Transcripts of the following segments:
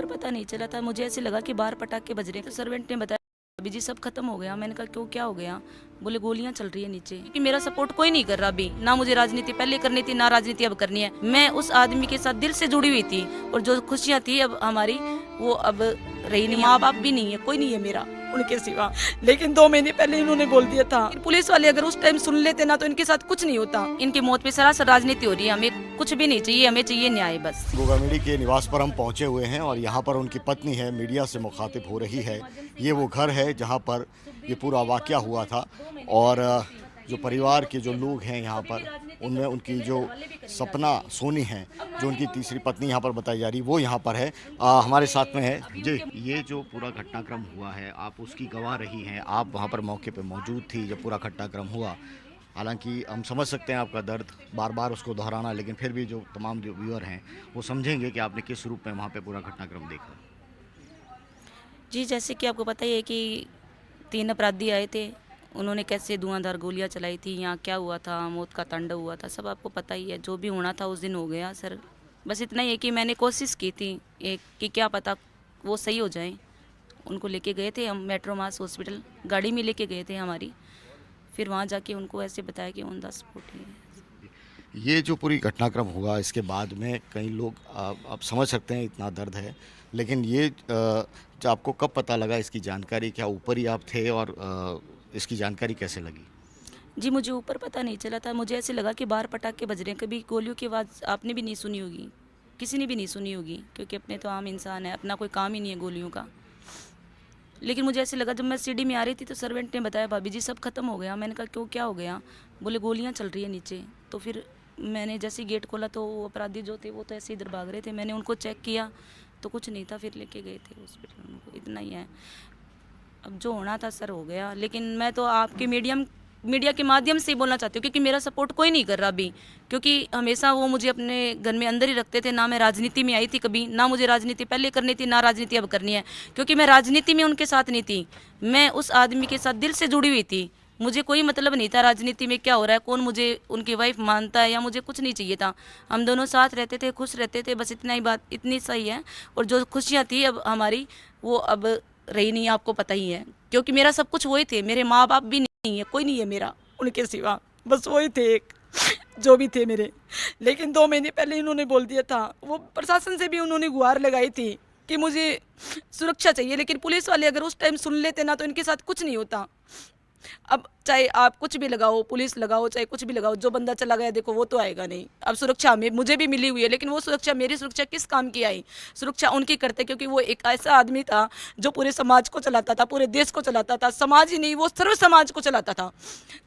पता नहीं चला था, मुझे ऐसे लगा कि बाहर पटाखे बज रहे हैं। तो सर्वेंट ने बताया अभी जी सब खत्म हो गया। मैंने कहा क्यों, क्या हो गया? बोले गोलियां चल रही है नीचे। क्योंकि मेरा सपोर्ट कोई नहीं कर रहा अभी, ना मुझे राजनीति पहले करनी थी ना राजनीति अब करनी है। मैं उस आदमी के साथ दिल से जुड़ी हुई थी और जो खुशियां थी अब हमारी वो अब रही नहीं। माँ बाप भी नहीं है, कोई नहीं है मेरा उनके सिवा। लेकिन 2 महीने पहले इन्होंने बोल दिया था। पुलिस वाले अगर उस टाइम सुन लेते ना तो इनके साथ कुछ नहीं होता। इनकी मौत पे सरासर राजनीति हो रही है। हमें कुछ भी नहीं चाहिए, हमें चाहिए न्याय बस। गोगामेडी के निवास पर हम पहुंचे हुए हैं और यहाँ पर उनकी पत्नी है, मीडिया से मुखातिब हो रही है। ये वो घर है जहाँ पर ये पूरा वाकया हुआ था और जो परिवार के जो लोग हैं यहाँ पर, उनमें उनकी जो सपना सोनी है, जो उनकी तीसरी पत्नी यहाँ पर बताई जा रही, वो यहाँ पर है, हमारे साथ में है जी। ये जो पूरा घटनाक्रम हुआ है, आप उसकी गवाह रही हैं, आप वहाँ पर मौके पर मौजूद थी जब पूरा घटनाक्रम हुआ। हालांकि हम समझ सकते हैं आपका दर्द, बार बार उसको दोहराना, लेकिन फिर भी जो तमाम जो व्यूअर हैं वो समझेंगे कि आपने किस रूप में वहाँ पे पूरा घटनाक्रम देखा। जी, जैसे कि आपको पता ही है कि 3 अपराधी आए थे। उन्होंने कैसे धुआंधार गोलियां चलाई थी, यहाँ क्या हुआ था, मौत का तांडव हुआ था, सब आपको पता ही है। जो भी होना था उस दिन हो गया सर। बस इतना ही है कि मैंने कोशिश की थी एक कि क्या पता वो सही हो जाए। उनको लेके गए थे हम मेट्रो मास हॉस्पिटल, गाड़ी में लेके गए थे हमारी। फिर वहाँ जाके उनको ऐसे बताया कि ऑन द स्पॉट ही है। ये जो पूरी घटनाक्रम हुआ, इसके बाद में कई लोग, आप समझ सकते हैं इतना दर्द है, लेकिन ये जो आपको कब पता लगा इसकी जानकारी, क्या ऊपर ही आप थे और इसकी जानकारी कैसे लगी? जी, मुझे ऊपर पता नहीं चला था। मुझे ऐसे लगा कि बाहर पटाखे बज रहे हैं। कभी गोलियों की आवाज़ आपने भी नहीं सुनी होगी, किसी ने भी नहीं सुनी होगी, क्योंकि अपने तो आम इंसान है, अपना कोई काम ही नहीं है गोलियों का। लेकिन मुझे ऐसे लगा, जब मैं सीढ़ी में आ रही थी तो सर्वेंट ने बताया भाभी जी सब खत्म हो गया। मैंने कहा क्यों, क्या हो गया? बोले गोलियां चल रही है नीचे। तो फिर मैंने जैसे गेट खोला तो वो अपराधी जो थे वो तो ऐसे इधर भाग रहे थे। मैंने उनको चेक किया तो कुछ नहीं था, फिर लेके गए थे हॉस्पिटल उनको। इतना ही है, अब जो होना था सर हो गया। लेकिन मैं तो आपके मीडिया के माध्यम से ही बोलना चाहती हूँ, क्योंकि मेरा सपोर्ट कोई नहीं कर रहा अभी। क्योंकि हमेशा वो मुझे अपने घर में अंदर ही रखते थे, ना मैं राजनीति में आई थी कभी, ना मुझे राजनीति पहले करनी थी ना राजनीति अब करनी है। क्योंकि मैं राजनीति में उनके साथ नहीं थी, मैं उस आदमी के साथ दिल से जुड़ी हुई थी। मुझे कोई मतलब नहीं था राजनीति में क्या हो रहा है, कौन मुझे उनकी वाइफ मानता है, या मुझे कुछ नहीं चाहिए था। हम दोनों साथ रहते थे, खुश रहते थे, बस इतना ही बात, इतनी सही है। और जो खुशियाँ थी अब हमारी वो अब रही नहीं, आपको पता ही है। क्योंकि मेरा सब कुछ वही थे, मेरे माँ बाप भी नहीं है, कोई नहीं है मेरा उनके सिवा, बस वही थे एक जो भी थे मेरे। लेकिन 2 महीने पहले इन्होंने बोल दिया था, वो प्रशासन से भी उन्होंने गुहार लगाई थी कि मुझे सुरक्षा चाहिए। लेकिन पुलिस वाले अगर उस टाइम सुन लेते ना तो इनके साथ कुछ नहीं होता। अब चाहे आप कुछ भी लगाओ, पुलिस लगाओ, चाहे कुछ भी लगाओ, जो बंदा चला गया देखो वो तो आएगा नहीं। अब सुरक्षा में मुझे भी मिली हुई है, लेकिन वो सुरक्षा, मेरी सुरक्षा किस काम की आई? सुरक्षा उनकी करते, क्योंकि वो एक ऐसा आदमी था जो पूरे समाज को चलाता था, पूरे देश को चलाता था। समाज ही नहीं, वो सर्व समाज को चलाता था।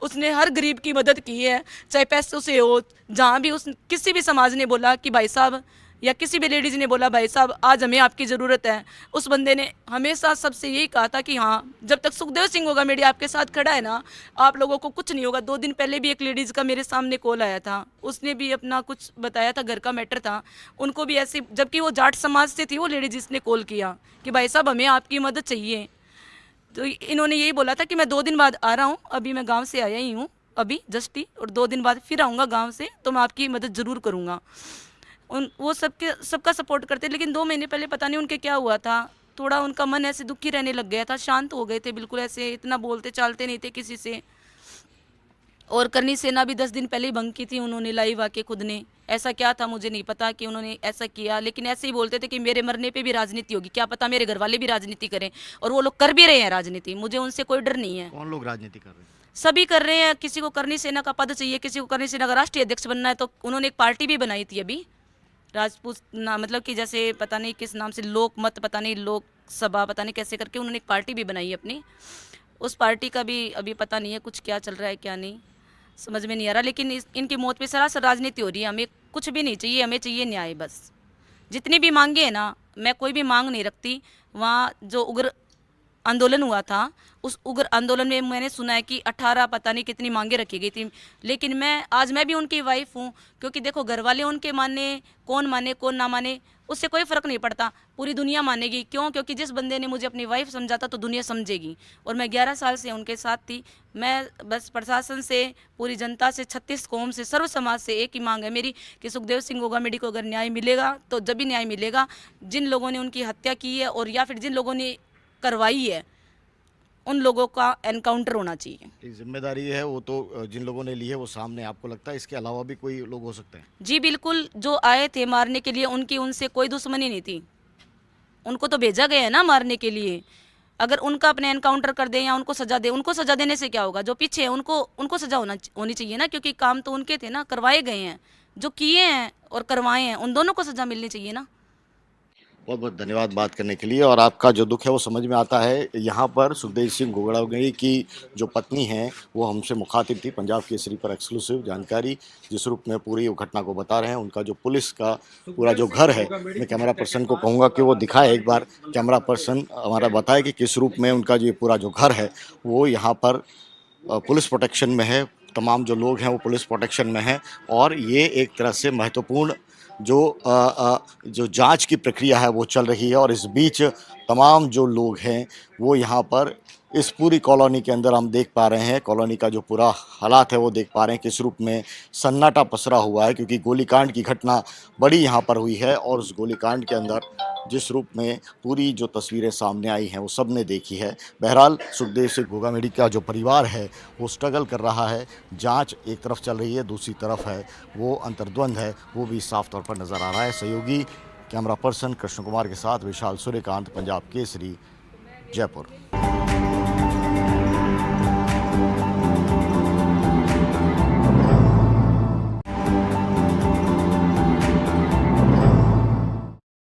उसने हर गरीब की मदद की है, चाहे पैसों से हो। जहाँ भी उस किसी भी समाज ने बोला कि भाई साहब, या किसी भी लेडीज़ ने बोला भाई साहब आज हमें आपकी ज़रूरत है, उस बंदे ने हमेशा सबसे यही कहा था कि हाँ, जब तक सुखदेव सिंह गोगामेडी आपके साथ खड़ा है ना, आप लोगों को कुछ नहीं होगा। 2 दिन पहले भी एक लेडीज़ का मेरे सामने कॉल आया था, उसने भी अपना कुछ बताया था, घर का मैटर था, उनको भी ऐसे, जबकि वो जाट समाज से थी, वो लेडीज़ ने कॉल किया कि भाई साहब हमें आपकी मदद चाहिए। तो इन्होंने यही बोला था कि मैं 2 दिन बाद आ रहा हूँ, अभी मैं गाँव से आया ही हूँ अभी जस्ट ही, और 2 दिन बाद फिर आऊँगा गाँव से, तो मैं आपकी मदद ज़रूर करूँगा। वो सबका सपोर्ट करते। लेकिन 2 महीने पहले पता नहीं उनके क्या हुआ था, थोड़ा उनका मन ऐसे दुखी रहने लग गया था, शांत हो गए थे बिल्कुल, ऐसे इतना बोलते चालते नहीं थे किसी से। और करनी सेना भी 10 दिन पहले ही भंग की थी उन्होंने, लाइव आके खुद ने। ऐसा क्या था मुझे नहीं पता कि उन्होंने ऐसा किया, लेकिन ऐसे ही बोलते थे कि मेरे मरने पे भी राजनीति होगी। क्या पता मेरे घर वाले भी राजनीति करें, और वो लोग कर भी रहे हैं राजनीति, मुझे उनसे कोई डर नहीं है। कौन लोग राजनीति कर रहे हैं? सभी कर रहे हैं। किसी को करनी सेना का पद चाहिए, किसी को करनी सेना का राष्ट्रीय अध्यक्ष बनना है, तो उन्होंने एक पार्टी भी बनाई थी अभी, राजपूत ना, मतलब कि जैसे पता नहीं किस नाम से, लोक मत पता नहीं, लोक सभा पता नहीं कैसे करके उन्होंने एक पार्टी भी बनाई अपनी। उस पार्टी का भी अभी पता नहीं है कुछ क्या चल रहा है क्या नहीं, समझ में नहीं आ रहा। लेकिन इनकी मौत पे सरासर राजनीति हो रही है। हमें कुछ भी नहीं चाहिए, हमें चाहिए न्याय बस। जितनी भी मांगे हैं ना, मैं कोई भी मांग नहीं रखती। वहाँ जो उग्र आंदोलन हुआ था, उस उग्र आंदोलन में मैंने सुना है कि 18 पता नहीं कितनी मांगे रखी गई थी। लेकिन आज मैं भी उनकी वाइफ हूँ, क्योंकि देखो घर वाले उनके माने कौन ना माने, उससे कोई फ़र्क नहीं पड़ता, पूरी दुनिया मानेगी। क्यों? क्योंकि जिस बंदे ने मुझे अपनी वाइफ समझा था तो दुनिया समझेगी। और मैं 11 साल से उनके साथ थी। मैं बस प्रशासन से, पूरी जनता से, 36 कौम से, सर्व समाज से एक ही मांग है मेरी कि सुखदेव सिंह गोगामेडी को अगर न्याय मिलेगा तो जब भी न्याय मिलेगा, जिन लोगों ने उनकी हत्या की है और या फिर जिन लोगों ने करवाई है, उन लोगों का एनकाउंटर होना चाहिए। एक जिम्मेदारी है वो तो जिन लोगों ने ली है वो सामने, आपको लगता है इसके अलावा भी कोई लोग हो सकते हैं? जी बिल्कुल, जो आए थे मारने के लिए उनकी उनसे कोई दुश्मनी नहीं थी, उनको तो भेजा गया है ना मारने के लिए। अगर उनका अपने एनकाउंटर कर दें या उनको सजा दे, उनको सजा देने से क्या होगा? जो पीछे है उनको उनको सजा होनी चाहिए ना, क्योंकि काम तो उनके थे ना, करवाए गए हैं, जो किए हैं और करवाए हैं उन दोनों को सजा मिलनी चाहिए ना। बहुत बहुत धन्यवाद बात करने के लिए। और आपका जो दुख है वो समझ में आता है। यहाँ पर सुखदेव सिंह गोगामेडी की जो पत्नी है वो हमसे मुखातिब थी पंजाब केसरी पर, एक्सक्लूसिव जानकारी जिस रूप में पूरी घटना को बता रहे हैं। उनका जो पुलिस का पूरा जो घर है, मैं कैमरा पर्सन को कहूँगा कि वो दिखाए एक बार, कैमरा पर्सन हमारा बताए कि किस रूप में उनका जो पूरा जो घर है वो यहाँ पर पुलिस प्रोटेक्शन में है। तमाम जो लोग हैं वो पुलिस प्रोटेक्शन में हैं और ये एक तरह से महत्वपूर्ण जो जांच की प्रक्रिया है वो चल रही है। और इस बीच तमाम जो लोग हैं वो यहाँ पर इस पूरी कॉलोनी के अंदर हम देख पा रहे हैं, कॉलोनी का जो पूरा हालात है वो देख पा रहे हैं किस रूप में सन्नाटा पसरा हुआ है, क्योंकि गोलीकांड की घटना बड़ी यहाँ पर हुई है। और उस गोलीकांड के अंदर जिस रूप में पूरी जो तस्वीरें सामने आई हैं वो सब ने देखी है। बहरहाल सुखदेव सिंह गोगामेडी का जो परिवार है वो स्ट्रगल कर रहा है, जांच एक तरफ चल रही है, दूसरी तरफ है वो अंतर्द्वंद है, वो भी साफ तौर पर नज़र आ रहा है। सहयोगी कैमरा पर्सन कृष्ण कुमार के साथ विशाल सूर्यकांत, पंजाब केसरी, जयपुर।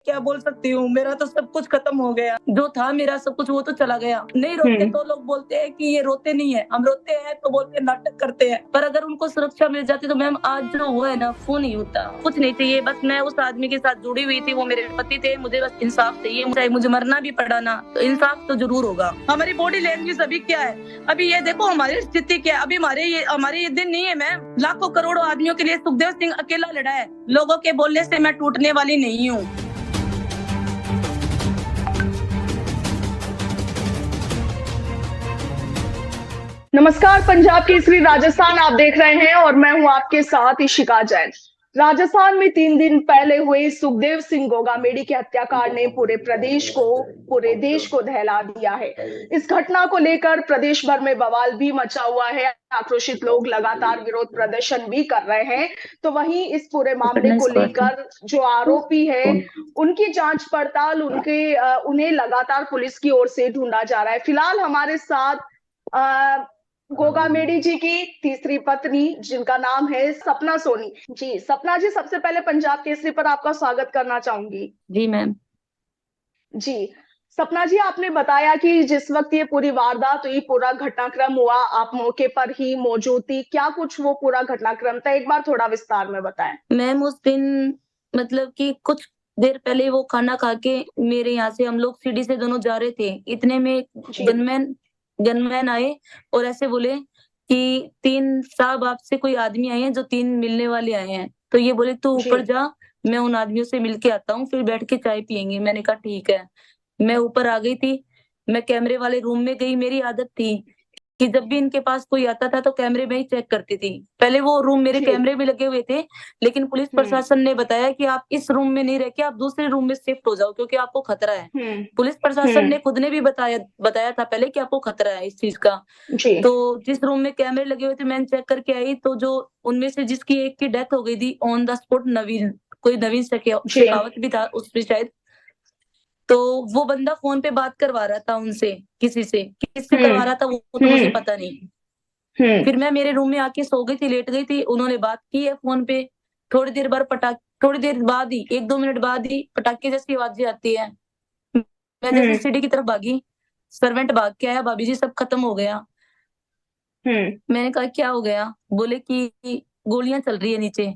क्या बोल सकती हूँ, मेरा तो सब कुछ खत्म हो गया, जो था मेरा सब कुछ वो तो चला गया। नहीं रोते तो लोग बोलते हैं कि ये रोते नहीं है, हम रोते हैं तो बोलते हैं नाटक करते हैं। पर अगर उनको सुरक्षा मिल जाती तो मैम आज जो हुआ है ना वो नहीं होता। कुछ नहीं चाहिए, बस मैं उस आदमी के साथ जुड़ी हुई थी, वो मेरे पति थे, मुझे बस इंसाफ चाहिए। चाहे मुझे मरना भी पड़ा ना तो इंसाफ तो जरूर होगा। हमारी बॉडी लैंग्वेज अभी क्या है, अभी ये देखो हमारी स्थिति क्या है। अभी हमारे ये दिन नहीं है मैम, लाखों करोड़ों आदमियों के लिए सुखदेव सिंह अकेला लड़ा है। लोगों के बोलने से मैं टूटने वाली नहीं हूँ। नमस्कार, पंजाब केसरी राजस्थान आप देख रहे हैं और मैं हूं आपके साथ इशिका जैन। राजस्थान में 3 दिन पहले हुए सुखदेव सिंह गोगामेडी के हत्याकांड ने पूरे देश को दहला दिया है। इस घटना को लेकर प्रदेश भर में बवाल भी मचा हुआ है। आक्रोशित लोग लगातार विरोध प्रदर्शन भी कर रहे हैं। तो वहीं इस पूरे मामले को लेकर जो आरोपी है उनकी जांच पड़ताल उन्हें लगातार पुलिस की ओर से ढूंढा जा रहा है। फिलहाल हमारे साथ गोगामेडी जी की तीसरी पत्नी जिनका नाम है सपना सोनी जी। सपना जी, सबसे पहले पंजाब केसरी पर आपका स्वागत करना चाहूंगी। जी मैम। जी सपना जी, आपने बताया कि जिस वक्त ये पूरी वारदात हुई, पूरा घटनाक्रम हुआ, आप मौके पर ही मौजूद थी। क्या कुछ वो पूरा घटनाक्रम था, एक बार थोड़ा विस्तार में बताएं। मैम उस दिन मतलब कि कुछ देर पहले वो खाना खा के मेरे यहाँ से हम लोग सीढ़ी से दोनों जा रहे थे, इतने में गनमैन आए और ऐसे बोले कि 3 साहब आपसे कोई आदमी आए हैं जो 3 मिलने वाले आए हैं। तो ये बोले तू ऊपर जा, मैं उन आदमियों से मिल के आता हूँ, फिर बैठ के चाय पियेंगे। मैंने कहा ठीक है। मैं ऊपर आ गई थी, मैं कैमरे वाले रूम में गई। मेरी आदत थी कि जब भी इनके पास कोई आता था तो कैमरे में ही चेक करती थी। पहले वो रूम मेरे कैमरे भी लगे हुए थे, लेकिन पुलिस प्रशासन ने बताया कि आप इस रूम में नहीं रह के आप दूसरे रूम में शिफ्ट हो जाओ क्योंकि आपको खतरा है। पुलिस प्रशासन ने खुद ने भी बताया था पहले कि आपको खतरा है इस चीज का। तो जिस रूम में कैमरे लगे हुए थे मैंने चेक करके आई, तो जो उनमें से जिसकी एक की डेथ हो गई थी ऑन द स्पॉट, नवीन शेखावत भी था उसमें शायद। तो वो बंदा फोन पे बात करवा रहा था उनसे, किससे करवा रहा था वो तो मुझे पता नहीं। फिर मैं मेरे रूम में आके सो गई थी, लेट गई थी। उन्होंने बात की है फोन पे। थोड़ी देर बाद ही 1-2 मिनट बाद ही पटाखे जैसी आवाजें आती है। मैं जैसे सीढ़ी की तरफ भागी, सर्वेंट भाग के आया, भाभी जी सब खत्म हो गया। मैंने कहा क्या हो गया? बोले कि गोलियां चल रही है नीचे।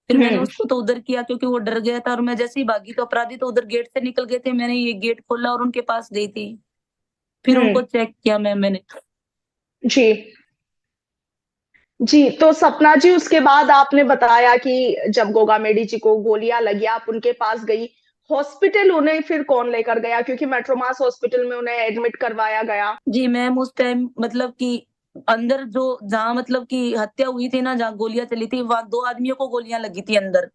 फिर मैंने उसको तो उधर किया क्योंकि वो डर गया था, और मैं जैसे ही भागी तो अपराधी तो उधर गेट से निकल गए थे। मैंने ये गेट खोला और उनके पास गई थी। फिर उनको चेक किया मैम मैंने। जी जी, तो सपना जी उसके बाद आपने बताया कि जब गोगामेडी जी को गोलियां लगी आप उनके पास गई। हॉस्पिटल उन्हें फिर कौन लेकर गया, क्योंकि मेट्रोमास हॉस्पिटल में उन्हें एडमिट करवाया गया? जी मैम उस टाइम मतलब कि अंदर जो जहाँ मतलब कि हत्या हुई थी ना, जहाँ गोलियां चली थी, वहां 2 आदमियों को गोलियां लगी थी अंदर।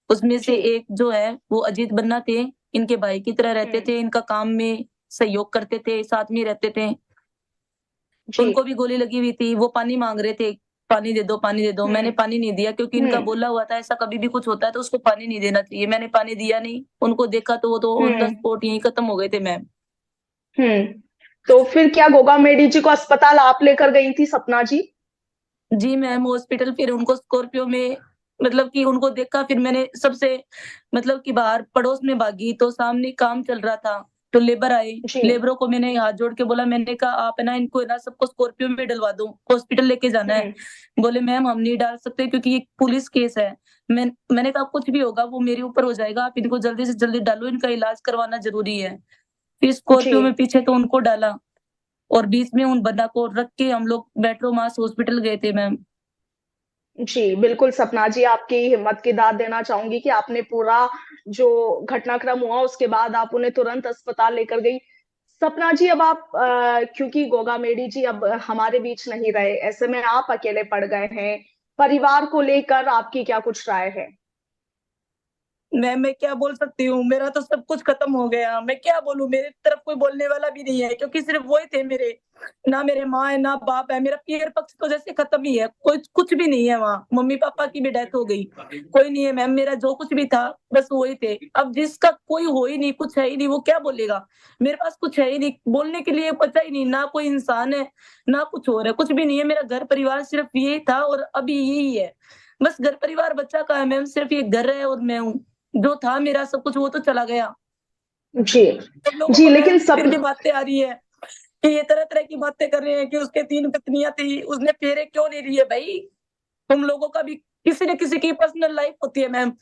उसमें से जी। एक जो है वो अजीत बन्ना थे, इनके भाई की तरह रहते हुँ। थे, इनका काम में सहयोग करते थे, साथ में रहते थे। जी। उनको भी गोली लगी हुई थी, वो पानी मांग रहे थे, पानी दे दो, पानी दे दो। हुँ। मैंने पानी नहीं दिया क्योंकि इनका हुँ। बोला हुआ था ऐसा कभी भी कुछ होता है तो उसको पानी नहीं देना चाहिए। मैंने पानी दिया नहीं, उनको देखा तो वो तो ऑन द हुँ। स्पॉट यहीं खत्म हो गए थे मैम। हुँ। तो फिर क्या गोगामेडी जी को अस्पताल आप लेकर गई थी सपना जी? जी मैम, हॉस्पिटल फिर उनको स्कॉर्पियो में मतलब कि उनको देखा, फिर मैंने सबसे मतलब कि बाहर पड़ोस में भागी तो सामने काम चल रहा था, तो लेबर आए। जी। लेबरों को मैंने हाथ जोड़ के बोला, मैंने कहा आप है ना इनको है ना सबको स्कॉर्पियो में डलवा दो, हॉस्पिटल लेके जाना है। हुँ। बोले मैम हम नहीं डाल सकते क्योंकि ये पुलिस केस है। मैंने कहा कुछ भी होगा वो मेरे ऊपर हो जाएगा, आप इनको जल्दी से जल्दी डालो, इनका इलाज करवाना ज़रूरी है। फिर जी। स्कॉर्पियो में पीछे तो उनको डाला और बीच में उन बंदा को रख के हम लोग मेट्रो मास हॉस्पिटल गए थे मैम। जी, बिल्कुल सपना जी, आपकी हिम्मत की दाद देना चाहूँगी कि आपने पूरा जो घटनाक्रम हुआ उसके बाद आप उन्हें तुरंत अस्पताल लेकर गई। सपना जी अब आप क्योंकि गोगामेडी जी अब हमारे बीच नहीं रहे, ऐसे में आप अकेले पड़ गए हैं। परिवार को लेकर आपकी क्या कुछ राय है? मैं क्या बोल सकती हूँ? मेरा तो सब कुछ खत्म हो गया। मैं क्या बोलूँ? मेरी तरफ कोई बोलने वाला भी नहीं है क्योंकि सिर्फ़ वो ही थे मेरे। ना मेरे माँ है, ना बाप है। मेरा पियर पक्ष तो जैसे खत्म ही है। कोई कुछ भी नहीं है वहाँ। मम्मी-पापा की भी डेथ हो गई। कोई नहीं है मैम, मेरा जो कुछ भी था बस वो ही थे। अब जिसका कोई हो ही नहीं, कुछ है ही नहीं, वो क्या बोलेगा? मेरे पास कुछ है ही नहीं, बोलने के लिए बचा ही नहीं। ना कोई इंसान है, ना कुछ और है, कुछ भी नहीं है। मेरा घर-परिवार सिर्फ़ ये था और अभी यही है। बस घर-परिवार बचा कहाँ है मैम? सिर्फ़ ये घर है और मैं हूँ। जो था मेरा सब कुछ वो तो चला गया। जी। सब लोगों जी, को लेकिन मैम सप फिर भी बातें आ रही है कि ये तरह-तरह की बातें कर रहे हैं कि उसके 3 पत्नियाँ थी, उसने फेरे क्यों ले लिए भई? तुम लोगों का भी किसी न किसी की पर्सनल लाइफ होती है मैम।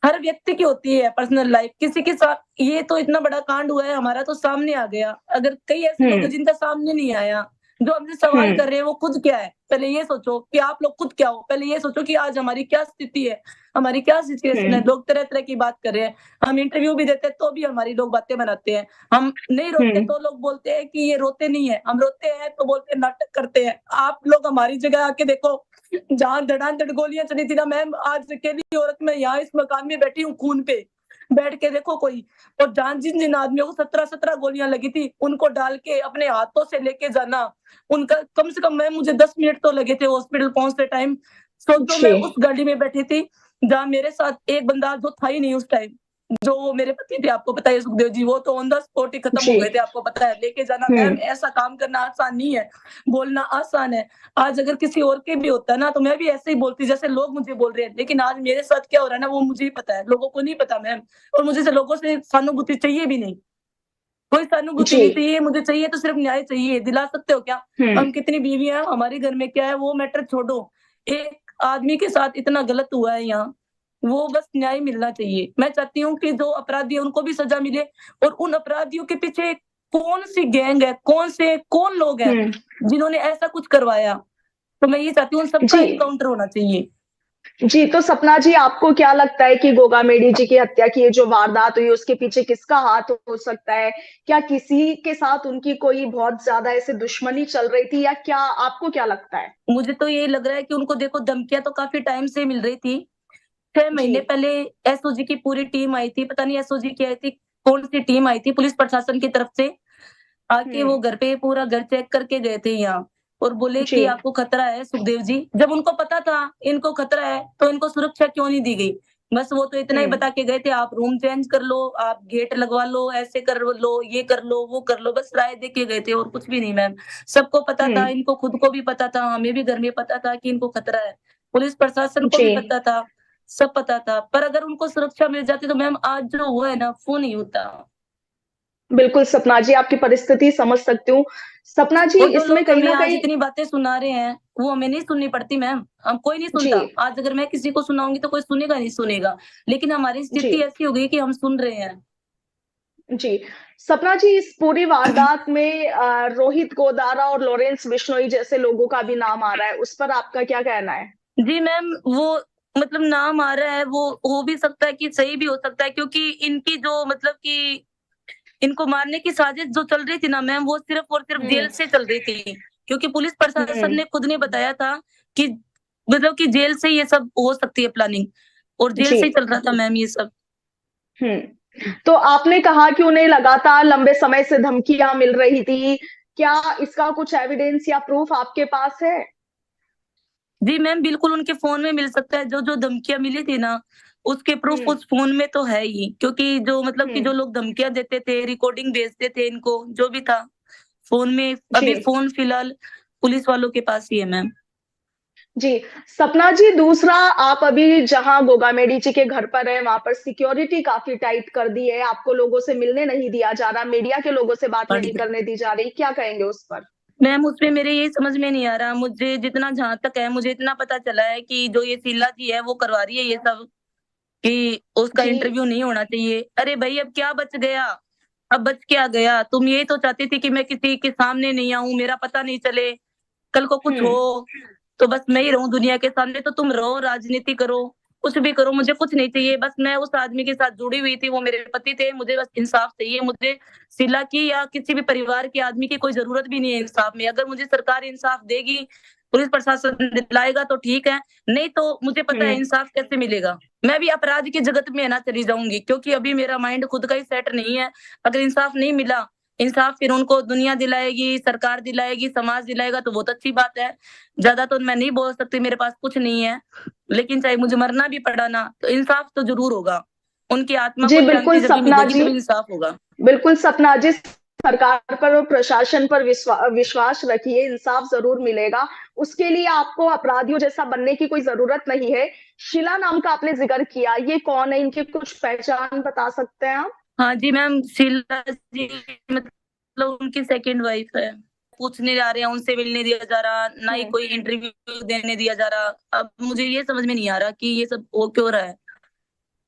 हर व्यक्ति की होती है पर्सनल लाइफ। किसी के साथ ये तो इतना बड़ा कांड हुआ है, हमारा तो सामने आ गया। अगर कई ऐसे हुँ। लोग हैं जिनका सामने नहीं आया, जो हमसे सवाल हुँ। कर रहे हैं वो खुद क्या है? पहले ये सोचो कि आप लोग खुद क्या हो? पहले ये सोचो कि आज हमारी क्या स्थिति है? हमारी क्या सिचुएशन है? हुँ। लोग तरह-तरह की बात कर रहे हैं। हम इंटरव्यू भी देते हैं तो भी हमारी लोग बातें बनाते हैं। हम नहीं रोते हुँ। तो लोग बोलते हैं कि ये रोते नहीं है। हम रोते हैं तो बोलते हैं नाटक करते हैं। आप लोग हमारी जगह आके देखो, जहाँ धड़ाधड़ गोलियाँ चली थी ना मैम, आज अकेली औरत मैं यहाँ इस मकान में बैठी हूँ खून पे। बैठ के देखो कोई, और जहाँ जिन-जिन आदमियों को 17-17 गोलियाँ लगी थी, उनको डाल के अपने हाथों से लेके जाना, उनका कम से कम मैम मुझे 10 मिनट तो लगे थे हॉस्पिटल पहुँचते टाइम। सोचो जी। मैं उस गाड़ी में बैठी थी, जहाँ मेरे साथ एक बंदा जो था ही नहीं उस टाइम। जो वो मेरे पति थे, आपको पता है सुखदेव जी, वो तो ऑन द स्पॉट ही खत्म हो जी। गए थे, आपको पता है। लेके जाना हुँ। मैम ऐसा काम करना आसान नहीं है, बोलना आसान है। आज अगर किसी और के भी होता ना तो मैं भी ऐसे ही बोलती जैसे लोग मुझे बोल रहे हैं, लेकिन आज मेरे साथ क्या हो रहा है ना वो मुझे ही पता है, लोगों को नहीं पता मैम। और मुझे से लोगों से सहानुभूति चाहिए भी नहीं, कोई सहानुभूति जी। नहीं चाहिए, मुझे चाहिए तो सिर्फ न्याय चाहिए। दिला सकते हो क्या? हुँ। हम कितनी बीवियाँ हैं, हमारे घर में क्या है वो मैटर छोड़ो। एक आदमी के साथ इतना गलत हुआ है यहाँ, वो बस न्याय मिलना चाहिए। मैं चाहती हूँ कि जो अपराधी है उनको भी सज़ा मिले, और उन अपराधियों के पीछे कौन-सी गैंग है, कौन लोग हैं हुँ। जिन्होंने ऐसा कुछ करवाया? तो मैं ये चाहती हूँ उन सबका जी। एनकाउंटर होना चाहिए। जी, तो सपना जी आपको क्या लगता है कि गोगामेडी जी की हत्या की ये जो वारदात हुई उसके पीछे किसका हाथ हो सकता है? क्या किसी के साथ उनकी कोई बहुत ज़्यादा ऐसे दुश्मनी चल रही थी, या क्या आपको क्या लगता है? मुझे तो ये लग रहा है कि उनको देखो धमकियाँ तो काफ़ी टाइम से मिल रही थी। 6 जी। महीने पहले एसओजी की पूरी टीम आई थी, पता नहीं एसओजी की आई थी, कौन-सी टीम आई थी पुलिस प्रशासन की तरफ से, आके वो हुँ। घर पे पूरा घर चेक करके गए थे यहाँ, और बोले जी। कि आपको खतरा है सुखदेव जी। जब उनको पता था इनको खतरा है, तो इनको सुरक्षा क्यों नहीं दी गई? बस वो तो इतना ही हुँ। बता के गए थे, आप रूम चेंज कर लो, आप गेट लगवा लो, ऐसे कर लो, ये कर लो, वो कर लो, बस राय दे के गए थे और कुछ भी नहीं मैम। सबको पता हुँ। था, इनको खुद को भी पता था, हमें भी घर में पता था कि इनको खतरा है। पुलिस प्रशासन को जी। भी पता था, सब पता था। पर अगर उनको सुरक्षा मिल जाती तो मैम आज जो हुआ है ना, वो नहीं होता। बिल्कुल सपना जी, आपकी परिस्थिति समझ सकती हूँ। सपना जी और जो इसमें लोग कहीं हमें न आज कहीं इतनी बातें सुना रहे हैं, वो हमें नहीं सुननी पड़ती मैम, हम कोई नहीं जी। सुनता। आज अगर मैं किसी को सुनाऊँगी तो कोई सुनेगा नहीं सुनेगा, लेकिन हमारी जी। स्थिति ऐसी हो गई कि हम सुन रहे हैं। जी। सपना जी, इस पूरी वारदात में रोहित गोदारा और लॉरेंस बिश्नोई जैसे लोगों का भी नाम आ रहा है, उस पर आपका क्या कहना है? जी मैम, वो मतलब नाम आ रहा है, वो हो भी सकता है कि सही भी हो सकता है, क्योंकि इनकी जो मतलब कि इनको मारने की साजिश जो चल रही थी ना मैम, वो सिर्फ और सिर्फ हुँ, जेल से चल रही थी। क्योंकि पुलिस प्रशासन हुँ, ने खुद ने बताया था कि मतलब कि जेल से ये सब हो सकती है प्लानिंग, और जेल जी, से ही चल रहा था मैम ये सब। हुँ। तो आपने कहा कि उन्हें लगातार लंबे समय से धमकियाँ मिल रही थी। क्या इसका कुछ एविडेंस या प्रूफ आपके पास है? जी मैम, बिल्कुल उनके फ़ोन में मिल सकता है, जो-जो धमकियाँ मिली थी ना, उसके प्रूफ हुँ, उस फ़ोन में तो है ही। क्योंकि जो मतलब हुँ, कि जो लोग धमकियाँ देते थे, रिकॉर्डिंग भेजते थे इनको, जो भी था, फ़ोन में जी। अभी फ़ोन फिलहाल पुलिस वालों के पास ही है मैम। जी, सपना जी, दूसरा, आप अभी जहाँ गोगामेडी जी के घर पर हैं, वहाँ पर सिक्योरिटी काफ़ी टाइट कर दी है, आपको लोगों से मिलने नहीं दिया जा रहा, मीडिया के लोगों से बात हाँ नहीं जी। करने दी जा रही, क्या कहेंगे उस पर? मैम, उसमें मेरे ये समझ में नहीं आ रहा, मुझे जितना जहाँ तक है, मुझे इतना पता चला है कि जो ये शीला जी है, वो करवा रही है ये सब, कि उसका जी, इंटरव्यू नहीं होना चाहिए। अरे भई, अब क्या बच गया? अब बच क्या गया? तुम ये तो चाहती थी कि मैं किसी के सामने नहीं आऊँ, मेरा पता नहीं चले, कल को कुछ हुँ, हो, तो बस मैं ही रहूँ दुनिया के सामने, तो तुम रहो, राजनीति करो, कुछ भी करो, मुझे कुछ नहीं चाहिए। बस मैं उस आदमी के साथ जुड़ी हुई थी, वो मेरे पति थे, मुझे बस इंसाफ चाहिए। मुझे शीला की या किसी भी परिवार के आदमी की कोई ज़रूरत भी नहीं है इंसाफ में। अगर मुझे सरकार इंसाफ देगी, पुलिस प्रशासन दिलाएगा तो ठीक है, नहीं तो मुझे पता है हुँ, इंसाफ कैसे मिलेगा। मैं भी अपराध की जगत में है ना चली जाऊँगी, क्योंकि अभी मेरा माइंड खुद का ही सेट नहीं है। अगर इंसाफ नहीं मिला, इंसाफ फिर उनको दुनिया दिलाएगी, सरकार दिलाएगी, समाज दिलाएगा तो बहुत अच्छी बात है। ज़्यादा तो मैं नहीं बोल सकती, मेरे पास कुछ नहीं है, लेकिन चाहे मुझे मरना भी पड़ा ना, तो इंसाफ तो ज़रूर होगा। उनकी आत्मा जी, को बिल्कुल शांति जब भी सपना मिलेगी जी, तभी इंसाफ होगा। बिल्कुल सपना जी, सरकार पर और प्रशासन पर विश्वास रखिए, इंसाफ ज़रूर मिलेगा। उसके लिए आपको अपराधियों जैसा बनने की कोई ज़रूरत नहीं है। शीला नाम का आपने ज़िक्र किया, ये कौन है? इनकी कुछ पहचान बता सकते हैं आप? हाँ जी मैम, शीला जी मतलब उनकी सेकंड वाइफ है। पूछने जा रहे हैं, उनसे मिलने दिया जा रहा, ना ही हुँ, कोई इंटरव्यू देने दिया जा रहा। अब मुझे ये समझ में नहीं आ रहा कि ये सब हो क्यों रहा है?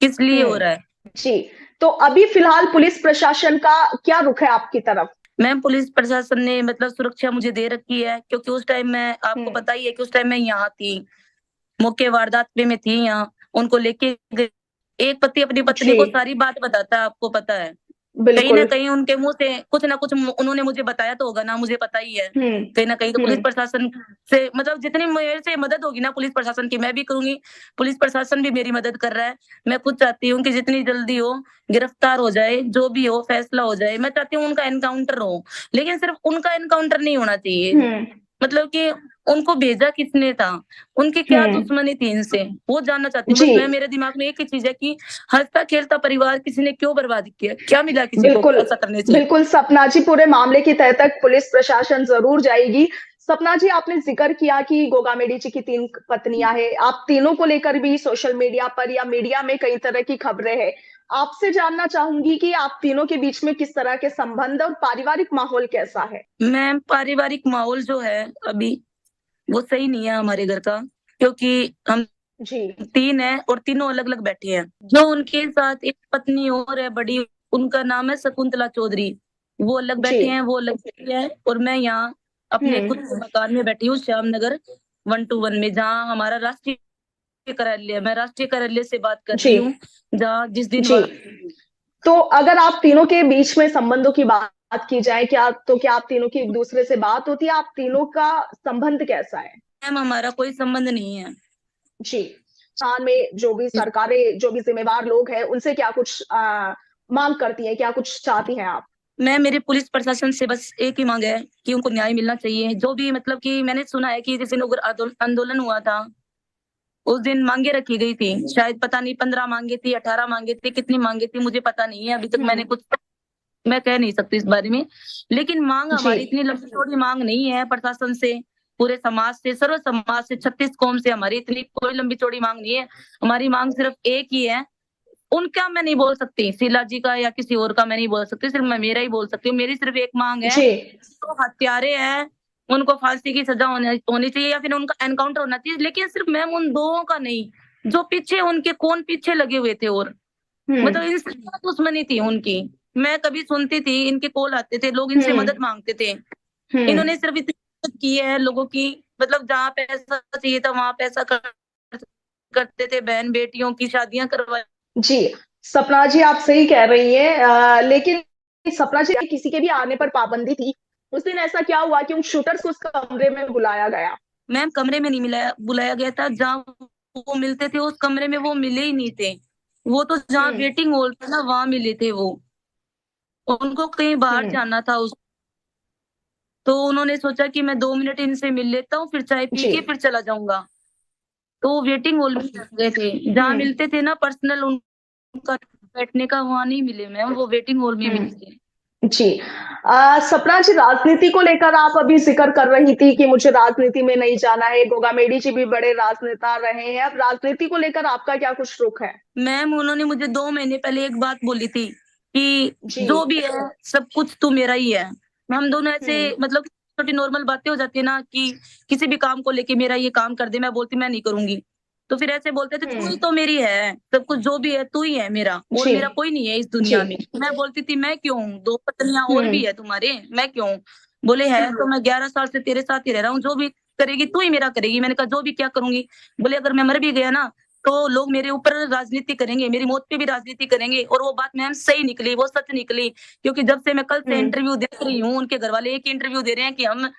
किस लिए हो हुँ। रहा है? जी, तो अभी फ़िलहाल पुलिस प्रशासन का क्या रुख है आपकी तरफ? मैम, पुलिस प्रशासन ने मतलब सुरक्षा मुझे दे रखी है, क्योंकि उस टाइम मैं आपको हुँ, पता ही है कि उस टाइम मैं यहाँ थी, मौके वारदात पे मैं थी यहाँ, उनको लेके गए। एक पति अपनी पत्नी जी, को सारी बात बताता है, आपको पता है। कहीं न बिल्कुल। कहीं उनके मुँह से कुछ न कुछ उन्होंने मुझे बताया तो होगा ना, मुझे पता ही है। हुँ, कहीं न कहीं तो पुलिस हुँ, प्रशासन से मतलब जितनी मेरे से मदद होगी ना पुलिस प्रशासन की मैं भी करूँगी। पुलिस प्रशासन भी मेरी मदद कर रहा है। मैं खुद चाहती हूँ कि जितनी जल्दी हो गिरफ्तार हो जाए, जो भी हो फैसला हो जाए। मैं चाहती हूँ उनका एनकाउंटर हो, लेकिन सिर्फ़ उनका एनकाउंटर नहीं होना चाहिए। हुँ, मतलब कि उनको भेजा किसने था? उनकी क्या हुँ। दुश्मनी थी इनसे? वो जानना चाहती हूँ। जी, बस मैं मेरे दिमाग में एक ही चीज़ है कि हँसता-खेलता परिवार किसी ने क्यों बर्बाद किया? क्या मिला किसी को बिल्कुल, ऐसा करने से? बिल्कुल सपना जी, पूरे मामले की तह तक पुलिस प्रशासन ज़रूर जाएगी। सपना जी, आपने ज़िक्र किया कि गोगामेडी जी की 3 पत्नियाँ हैं। आप तीनों को लेकर भी सोशल मीडिया पर या मीडिया में कई तरह की खबरें हैं। आपसे जानना चाहूँगी कि आप तीनों के बीच में किस तरह के संबंध और पारिवारिक माहौल कैसा है? मैम, पारिवारिक माहौल जो है अभी, वो सही नहीं है हमारे घर का, क्योंकि हम जी, 3 हैं और तीनों अलग-अलग बैठे हैं। जो उनके साथ एक पत्नी और है बड़ी, उनका नाम है शकुंतला चौधरी। वो अलग जी। बैठे हैं, वो अलग बैठी है और मैं यहाँ अपने खुद के हुँ, मकान में बैठी हूँ श्यामनगर 121 में, जहाँ हमारा राष्ट्रीय कार्यालय है। मैं राष्ट्रीय कार्यालय से बात कर जी, रही हूँ, जहाँ जिस दिन जी। तो अगर आप तीनों के बीच में संबंधों की बात की जाए, क्या आप तीनों की एक-दूसरे से बात होती है? आप तीनों का संबंध कैसा है? मैम, हमारा कोई संबंध नहीं है। जी। में जो भी सरकारें, जो भी ज़िम्मेवार लोग हैं, उनसे क्या कुछ माँग करती हैं? क्या कुछ चाहती हैं आप? मैं मेरे पुलिस प्रशासन से बस एक ही माँग है कि उनको न्याय मिलना चाहिए। जो भी मतलब कि मैंने सुना है कि जिस दिन उग्र आंदोलन हुआ था, उस दिन माँगें रखी गई थी। शायद पता नहीं 15 माँगें थी, 18 माँगें थी, कितनी माँगें थी मुझे पता नहीं है। अभी तक हुँ, मैंने कुछ मैं कह नहीं सकती इस बारे में। लेकिन माँग जी। हमारी इतनी लंबी-चौड़ी माँग नहीं है प्रशासन से, पूरे समाज से, सर्व समाज से, 36 कौम से हमारी इतनी कोई लंबी-चौड़ी माँग नहीं है। हमारी माँग सिर्फ़ एक ही है, उनका मैं नहीं बोल सकती, शीला जी का या किसी और का मैं नहीं बोल सकती, सिर्फ़ मैं मेरा ही बोल सकती हूँ। मेरी सिर्फ़ एक माँग है, जी। जो हत्यारे हैं, उनको फांसी की सज़ा होनी होनी चाहिए या फिर उनका एनकाउंटर होना चाहिए। लेकिन सिर्फ़ मैम उन 2 का नहीं, जो पीछे उनके कौन पीछे लगे हुए थे और हुँ, मतलब इनसे क्या दुश्मनी थी उनकी। मैं कभी सुनती थी, इनके कॉल आते थे, लोग इनसे हम्म। मदद मांगते थे। हम्म। इन्होंने सिर्फ इतनी मदद की है लोगों की, मतलब जहाँ पैसा चाहिए था वहां पैसा खर्च करते थे, बहन बेटियों की शादियां करवाई। जी, सपना जी आप सही कह रही हैं, लेकिन सपना जी किसी के भी आने पर पाबंदी थी। उस दिन ऐसा क्या हुआ कि उन शूटर्स को उस कमरे में बुलाया गया? मैम कमरे में नहीं मिलाया बुलाया गया था, जहाँ वो मिलते थे उस कमरे में वो मिले ही नहीं थे। वो तो जहाँ हम्म। वेटिंग हॉल था ना वहां मिले थे वो। उनको कहीं बाहर हम्म। जाना था तो उन्होंने सोचा कि मैं 2 मिनट इनसे मिल लेता हूँ, फिर चाय पी जी। के फिर चला जाऊंगा। तो वो वेटिंग हॉल में गए थे, जहाँ हम्म। मिलते थे ना पर्सनल उनका बैठने का, वहां नहीं मिले मैम, वो वेटिंग हॉल में मिले हम्म। थे। जी, सपना जी राजनीति को लेकर आप अभी जिक्र कर रही थी कि मुझे राजनीति में नहीं जाना है। गोगामेडी जी भी बड़े राजनेता रहे हैं, अब राजनीति को लेकर आपका क्या कुछ रुख है? मैम उन्होंने मुझे 2 महीने पहले एक बात बोली थी कि जी। जो भी है सब कुछ तू मेरा ही है। हम दोनों ऐसे हम्म। मतलब छोटी नॉर्मल बातें हो जाती है ना कि किसी भी काम को लेके मेरा ये काम कर दे, मैं बोलती मैं नहीं करूंगी। तो फिर ऐसे बोलते थे तू ही हम्म। तो मेरी है, सब कुछ जो भी है तू ही है मेरा, और जी। मेरा कोई नहीं है इस जी। दुनिया में। मैं बोलती थी मैं क्यों हूँ, 2 पत्नियां और भी हम्म। है तुम्हारे, मैं क्यों हूँ? बोले है तो मैं 11 साल से तेरे साथ ही रह रहा हूँ, जो भी करेगी तू ही मेरा करेगी। मैंने कहा जो भी क्या करूंगी? बोले अगर मैं मर भी गया ना तो लोग मेरे ऊपर राजनीति करेंगे, मेरी मौत पे भी राजनीति करेंगे। और वो बात मैम सही निकली, वो सच निकली। क्योंकि जब से मैं कल से हम्म। इंटरव्यू देख रही हूँ, उनके घर वाले एक ही इंटरव्यू दे रहे हैं कि हम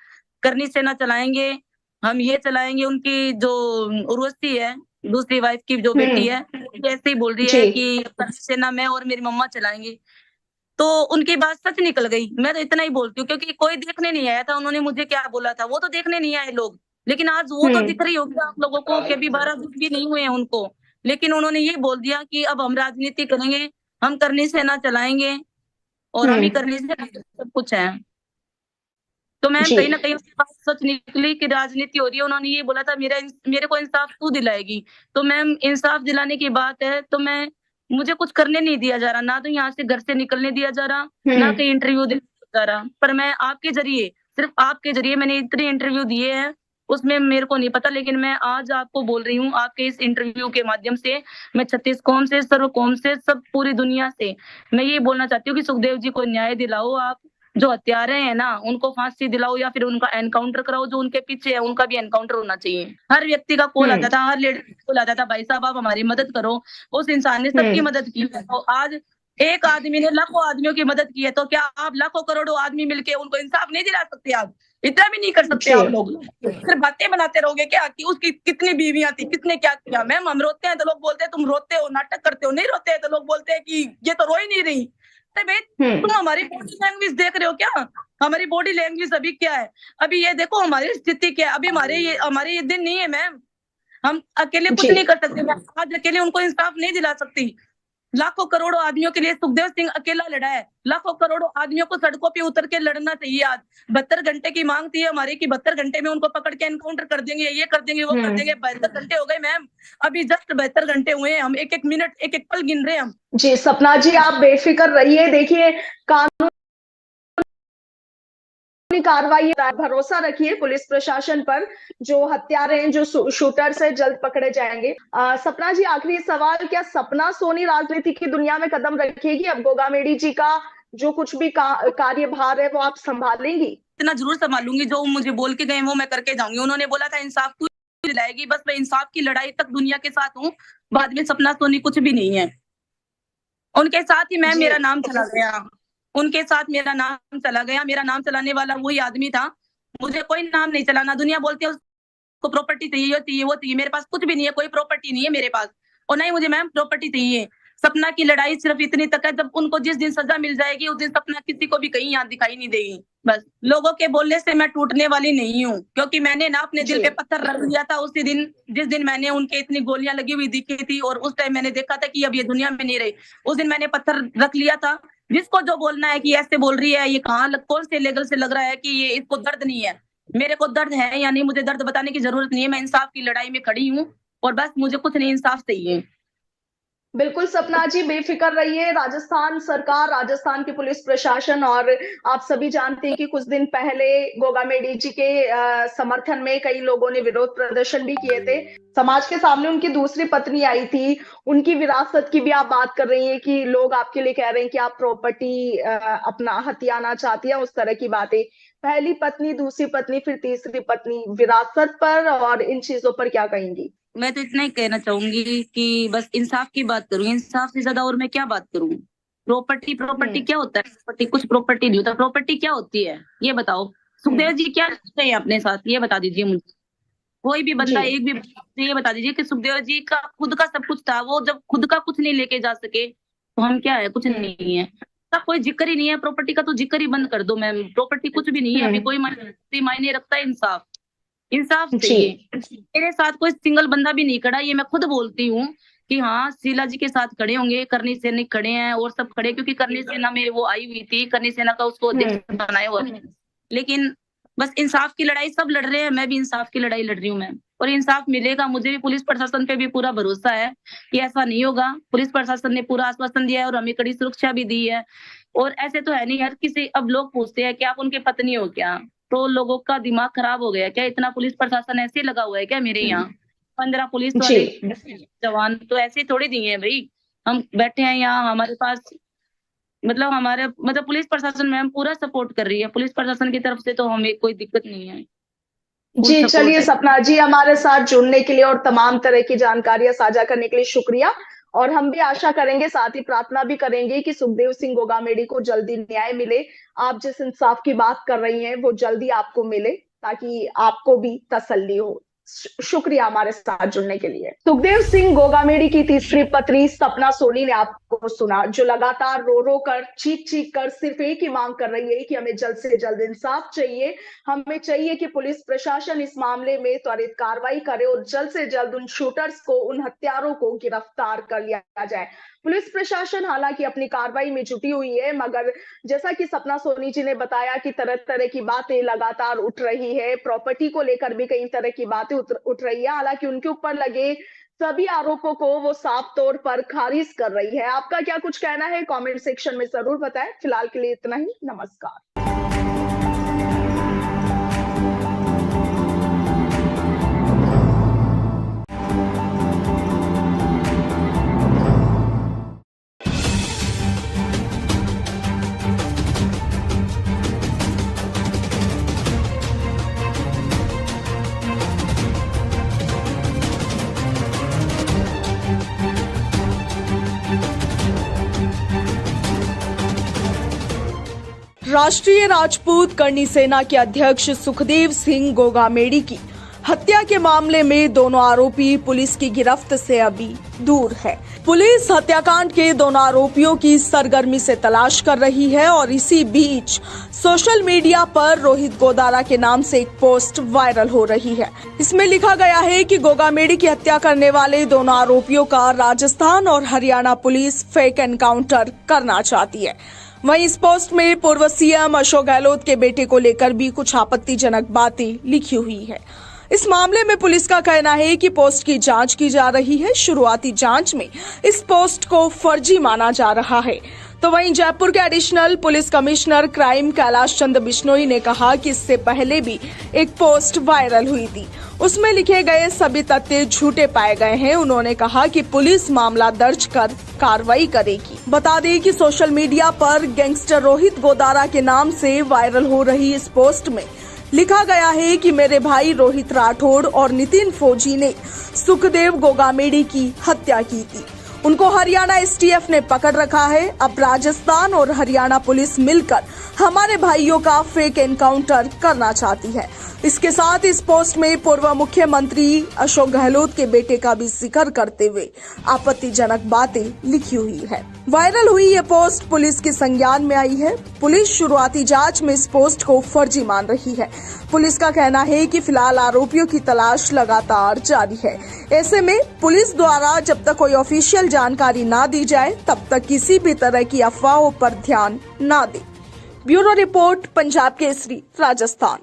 करनी सेना चलाएंगे, हम ये चलाएंगे। उनकी जो उर्वशी है, दूसरी वाइफ की जो बेटी हम्म। है, ये ऐसे ही बोल रही जी। है कि करनी सेना मैं और मेरी मम्मा चलाएंगे। तो उनकी बात सच निकल गई। मैं तो इतना ही बोलती हूँ, क्योंकि कोई देखने नहीं आया था उन्होंने मुझे क्या बोला था, वो तो देखने नहीं आए लोग। लेकिन आज वो तो दिख हम्म। रही होगी आप लोगों को कि अभी 12 दिन भी नहीं हुए हैं उनको। लेकिन उन्होंने ये बोल दिया कि अब हम राजनीति करेंगे, हम करनी सेना चलाएंगे, और हम ही हम्म। करनी से सब कुछ है। तो मैम जी। कहीं ना कहीं उसकी बात सच निकली कि राजनीति हो रही है। उन्होंने ये बोला था मेरे को इंसाफ तू दिलाएगी। तो मैम इंसाफ दिलाने की बात है तो मैं, मुझे कुछ करने नहीं दिया जा रहा, ना तो यहाँ से घर से निकलने दिया जा रहा, ना हम्म। कहीं इंटरव्यू दिया जा रहा। पर मैं आपके जरिए, सिर्फ आपके जरिए मैंने इतने इंटरव्यू दिए हैं, उसमें मेरे को नहीं पता, लेकिन मैं आज आपको बोल रही हूँ आपके इस इंटरव्यू के माध्यम से, मैं छत्तीस कौम से, सर्व कौम से, सब पूरी दुनिया से मैं ये बोलना चाहती हूँ कि सुखदेव जी को न्याय दिलाओ आप। जो हत्यारे हैं ना उनको फांसी दिलाओ, या फिर उनका एनकाउंटर कराओ, जो उनके पीछे है उनका भी एनकाउंटर होना चाहिए। हर व्यक्ति का कॉल हम्म। आता था, हर लेडी का कॉल आता था, भाई साहब आप हमारी मदद करो। उस इंसान ने सबकी हम्म। मदद की है। तो आज एक आदमी ने लाखों आदमियों की मदद की है, तो क्या आप लाखों करोड़ों आदमी मिलके उनको इंसाफ नहीं दिला सकते? आप इतना भी नहीं कर सकते? जी। आप लोग सिर्फ बातें बनाते रहोगे क्या कि उसकी कितनी बीवियां थी, किसने क्या किया? मैम हम रोते हैं तो लोग बोलते हैं तुम रोते हो, नाटक करते हो। नहीं रोते हैं तो लोग बोलते हैं कि ये तो रो ही नहीं रही। अरे भाई हम्म। तुम हमारी बॉडी लैंग्वेज देख रहे हो क्या? हमारी बॉडी लैंग्वेज अभी क्या है? अभी ये देखो हमारी स्थिति क्या है। अभी हमारे ये दिन नहीं है मैम। हम अकेले जी। कुछ नहीं कर सकते। मैं आज अकेले उनको इंसाफ नहीं दिला सकती। लाखों करोड़ों आदमियों के लिए सुखदेव सिंह अकेला लड़ा है। लाखों करोड़ों आदमियों को सड़कों पे उतर के लड़ना चाहिए आज। 72 घंटे की मांग थी हमारी कि 72 घंटे में उनको पकड़ के एनकाउंटर कर देंगे, ये कर देंगे, वो कर देंगे। हम्म। 72 घंटे हो गए मैम। अभी जस्ट 72 घंटे हुए हैं। हम एक एक मिनट, एक एक पल गिन रहे हैं हम। जी, सपना जी आप बेफिक्र रहिए। देखिए, कानूनी कार्रवाई, भरोसा रखिए पुलिस प्रशासन पर। जो हत्यारे हैं, जो शूटर्स है, जल्द पकड़े जाएंगे। सपना जी आखिरी सवाल, क्या सपना सोनी राजनीति की दुनिया में कदम रखेगी? अब गोगामेडी जी का जो कुछ भी कार्यभार है वो आप संभालेंगी? इतना जरूर संभालूंगी, जो मुझे बोल के गए वो मैं करके जाऊंगी। उन्होंने बोला था इंसाफ तू दिलाएगी, बस मैं इंसाफ की लड़ाई तक दुनिया के साथ हूँ। बाद में सपना सोनी कुछ भी नहीं है। उनके साथ ही मैम जी। मेरा नाम चला गया। उनके साथ मेरा नाम चला गया। मेरा नाम चलाने वाला वही आदमी था। मुझे कोई नाम नहीं चलाना। दुनिया बोलती है उसको प्रॉपर्टी चाहिए, ये चाहिए, वो चाहिए। मेरे पास कुछ भी नहीं है, कोई प्रॉपर्टी नहीं है मेरे पास। और नहीं मुझे मैम प्रॉपर्टी चाहिए। सपना की लड़ाई सिर्फ इतनी तक है, जब उनको जिस दिन सजा मिल जाएगी उस दिन सपना किसी को भी कहीं यहाँ दिखाई नहीं देगी। बस लोगों के बोलने से मैं टूटने वाली नहीं हूँ, क्योंकि मैंने ना अपने दिल जी। पे पत्थर रख लिया था उसी दिन, जिस दिन मैंने उनके इतनी गोलियां लगी हुई दिखी थी, और उस टाइम मैंने देखा था कि अब ये दुनिया में नहीं रही। उस दिन मैंने पत्थर रख लिया था। जिसको जो बोलना है कि ऐसे बोल रही है, ये कहाँ कौन से लेवल से लग रहा है कि ये इसको दर्द नहीं है। मेरे को दर्द है या नहीं, मुझे दर्द बताने की जरूरत नहीं है। मैं इंसाफ की लड़ाई में खड़ी हूँ, और बस मुझे कुछ नहीं, इंसाफ चाहिए। बिल्कुल सपना जी, बेफिक्र रहिए। राजस्थान सरकार, राजस्थान की पुलिस प्रशासन और आप सभी जानते हैं कि कुछ दिन पहले गोगा मेडी जी के समर्थन में कई लोगों ने विरोध प्रदर्शन भी किए थे। समाज के सामने उनकी दूसरी पत्नी आई थी, उनकी विरासत की भी आप बात कर रही हैं कि लोग आपके लिए कह रहे हैं कि आप प्रॉपर्टी अपना हथियाना चाहती है, उस तरह की बातें। पहली पत्नी, दूसरी पत्नी, फिर तीसरी पत्नी, विरासत पर और इन चीजों पर क्या कहेंगी? मैं तो इतना ही कहना चाहूंगी कि बस इंसाफ की बात करूं, इंसाफ से ज्यादा और मैं क्या बात करूं। प्रॉपर्टी प्रॉपर्टी हम्म। क्या होता है? प्रॉपर्टी कुछ प्रॉपर्टी नहीं होता। प्रॉपर्टी क्या होती है ये बताओ। हम्म। सुखदेव जी क्या करते हैं अपने साथ, ये बता दीजिए मुझे। कोई भी जी। बंदा, एक भी बंदा ये बता दीजिए कि सुखदेव जी का खुद का सब कुछ था, वो जब खुद का कुछ नहीं लेके जा सके तो हम क्या है? कुछ हम्म। नहीं है। सब कोई जिक्र ही नहीं है प्रॉपर्टी का, तो जिक्र ही बंद कर दो मैम। प्रॉपर्टी कुछ भी नहीं है अभी, हम्म। कोई मायने रखता है इंसाफ। इंसाफ जी। चाहिए। मेरे साथ कोई सिंगल बंदा भी नहीं खड़ा, ये मैं खुद बोलती हूँ कि हाँ शीला जी के साथ खड़े होंगे, करनी सैनिक खड़े हैं और सब खड़े, क्योंकि करनी सेना में वो आई हुई थी, करनी सेना का उसको अध्यक्ष हम्म। बनाया हुआ है। लेकिन बस इंसाफ की लड़ाई सब लड़ रहे हैं, मैं भी इंसाफ की लड़ाई लड़ रही हूँ मैम, और इंसाफ मिलेगा। मुझे भी पुलिस प्रशासन पे भी पूरा भरोसा है कि ऐसा नहीं होगा। पुलिस प्रशासन ने पूरा आश्वासन दिया है और हमें कड़ी सुरक्षा भी दी है। और ऐसे तो है नहीं हर किसी, अब लोग पूछते हैं कि आप उनके पत्नी हो क्या, तो लोगों का दिमाग खराब हो गया क्या? इतना पुलिस प्रशासन ऐसे लगा हुआ है क्या मेरे यहाँ? 15 पुलिस जी। वाले जवान तो ऐसे थोड़े दिए हैं भाई। हम बैठे हैं यहाँ, हमारे पास मतलब हमारे मतलब पुलिस प्रशासन में हम पूरा सपोर्ट कर रही है। पुलिस प्रशासन की तरफ से तो हमें कोई दिक्कत नहीं है, फुल जी, सपोर्ट चलिए है। सपना जी, हमारे साथ जुड़ने के लिए और तमाम तरह की जानकारियां साझा करने के लिए शुक्रिया। और हम भी आशा करेंगे, साथ ही प्रार्थना भी करेंगे कि सुखदेव सिंह गोगामेडी को जल्दी न्याय मिले। आप जिस इंसाफ की बात कर रही हैं वो जल्दी आपको मिले, ताकि आपको भी तसल्ली हो। शुक्रिया हमारे साथ जुड़ने के लिए। सुखदेव सिंह गोगामेडी की तीसरी पत्नी सपना सोनी ने आपको सुना, जो लगातार रो रो कर, चीख चीख कर सिर्फ एक ही मांग कर रही है कि हमें जल्द से जल्द इंसाफ चाहिए। हमें चाहिए कि पुलिस प्रशासन इस मामले में त्वरित कार्रवाई करे और जल्द से जल्द उन शूटर्स को, उन हत्यारों को गिरफ्तार कर लिया जाए। पुलिस प्रशासन हालांकि अपनी कार्रवाई में जुटी हुई है, मगर जैसा कि सपना सोनी जी ने बताया कि तरह तरह की बातें लगातार उठ रही है। प्रॉपर्टी को लेकर भी कई तरह की बातें उठ रही है। हालांकि उनके ऊपर लगे सभी आरोपों को वो साफ तौर पर खारिज कर रही है। आपका क्या कुछ कहना है कमेंट सेक्शन में जरूर बताएं। फिलहाल के लिए इतना ही, नमस्कार। राष्ट्रीय राजपूत करनी सेना के अध्यक्ष सुखदेव सिंह गोगामेडी की हत्या के मामले में दोनों आरोपी पुलिस की गिरफ्त से अभी दूर है। पुलिस हत्याकांड के दोनों आरोपियों की सरगर्मी से तलाश कर रही है और इसी बीच सोशल मीडिया पर रोहित गोदारा के नाम से एक पोस्ट वायरल हो रही है। इसमें लिखा गया है कि गोगामेडी की हत्या करने वाले दोनों आरोपियों का राजस्थान और हरियाणा पुलिस फेक एनकाउंटर करना चाहती है। वहीं इस पोस्ट में पूर्व सीएम अशोक गहलोत के बेटे को लेकर भी कुछ आपत्तिजनक बातें लिखी हुई है। इस मामले में पुलिस का कहना है कि पोस्ट की जांच की जा रही है। शुरुआती जांच में इस पोस्ट को फर्जी माना जा रहा है। तो वहीं जयपुर के additional police commissioner crime Kailash Chandra Bishnoi ने कहा कि इससे पहले भी एक पोस्ट वायरल हुई थी, उसमें लिखे गए सभी तथ्य झूठे पाए गए हैं। उन्होंने कहा कि पुलिस मामला दर्ज कर कार्रवाई करेगी। बता दें कि सोशल मीडिया पर गैंगस्टर रोहित गोदारा के नाम से वायरल हो रही इस पोस्ट में लिखा गया है कि मेरे भाई रोहित राठौड़ और नितिन फौजी ने सुखदेव गोगामेडी की हत्या की थी। उनको हरियाणा एसटीएफ ने पकड़ रखा है। अब राजस्थान और हरियाणा पुलिस मिलकर हमारे भाइयों का फेक एनकाउंटर करना चाहती है। इसके साथ इस पोस्ट में पूर्व मुख्यमंत्री अशोक गहलोत के बेटे का भी जिक्र करते हुए आपत्तिजनक बातें लिखी हुई है। वायरल हुई ये पोस्ट पुलिस के संज्ञान में आई है। पुलिस शुरुआती जांच में इस पोस्ट को फर्जी मान रही है। पुलिस का कहना है कि फिलहाल आरोपियों की तलाश लगातार जारी है। ऐसे में पुलिस द्वारा जब तक कोई ऑफिशियल जानकारी ना दी जाए तब तक किसी भी तरह की अफवाहों पर ध्यान ना दे। Bureau report, Punjab Kesari, Rajasthan.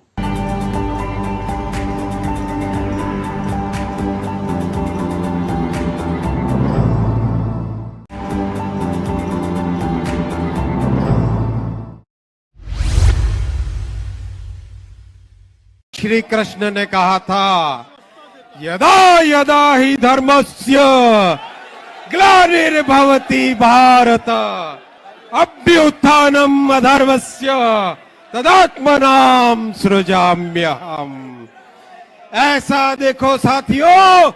श्री कृष्ण ने कहा था, यदा यदा ही धर्मस्य ग्लानिर्भवति भारत अभ्युत्थानम अधर्मस्य तदात्मनाम सृजाम्यहम। ऐसा देखो साथियों,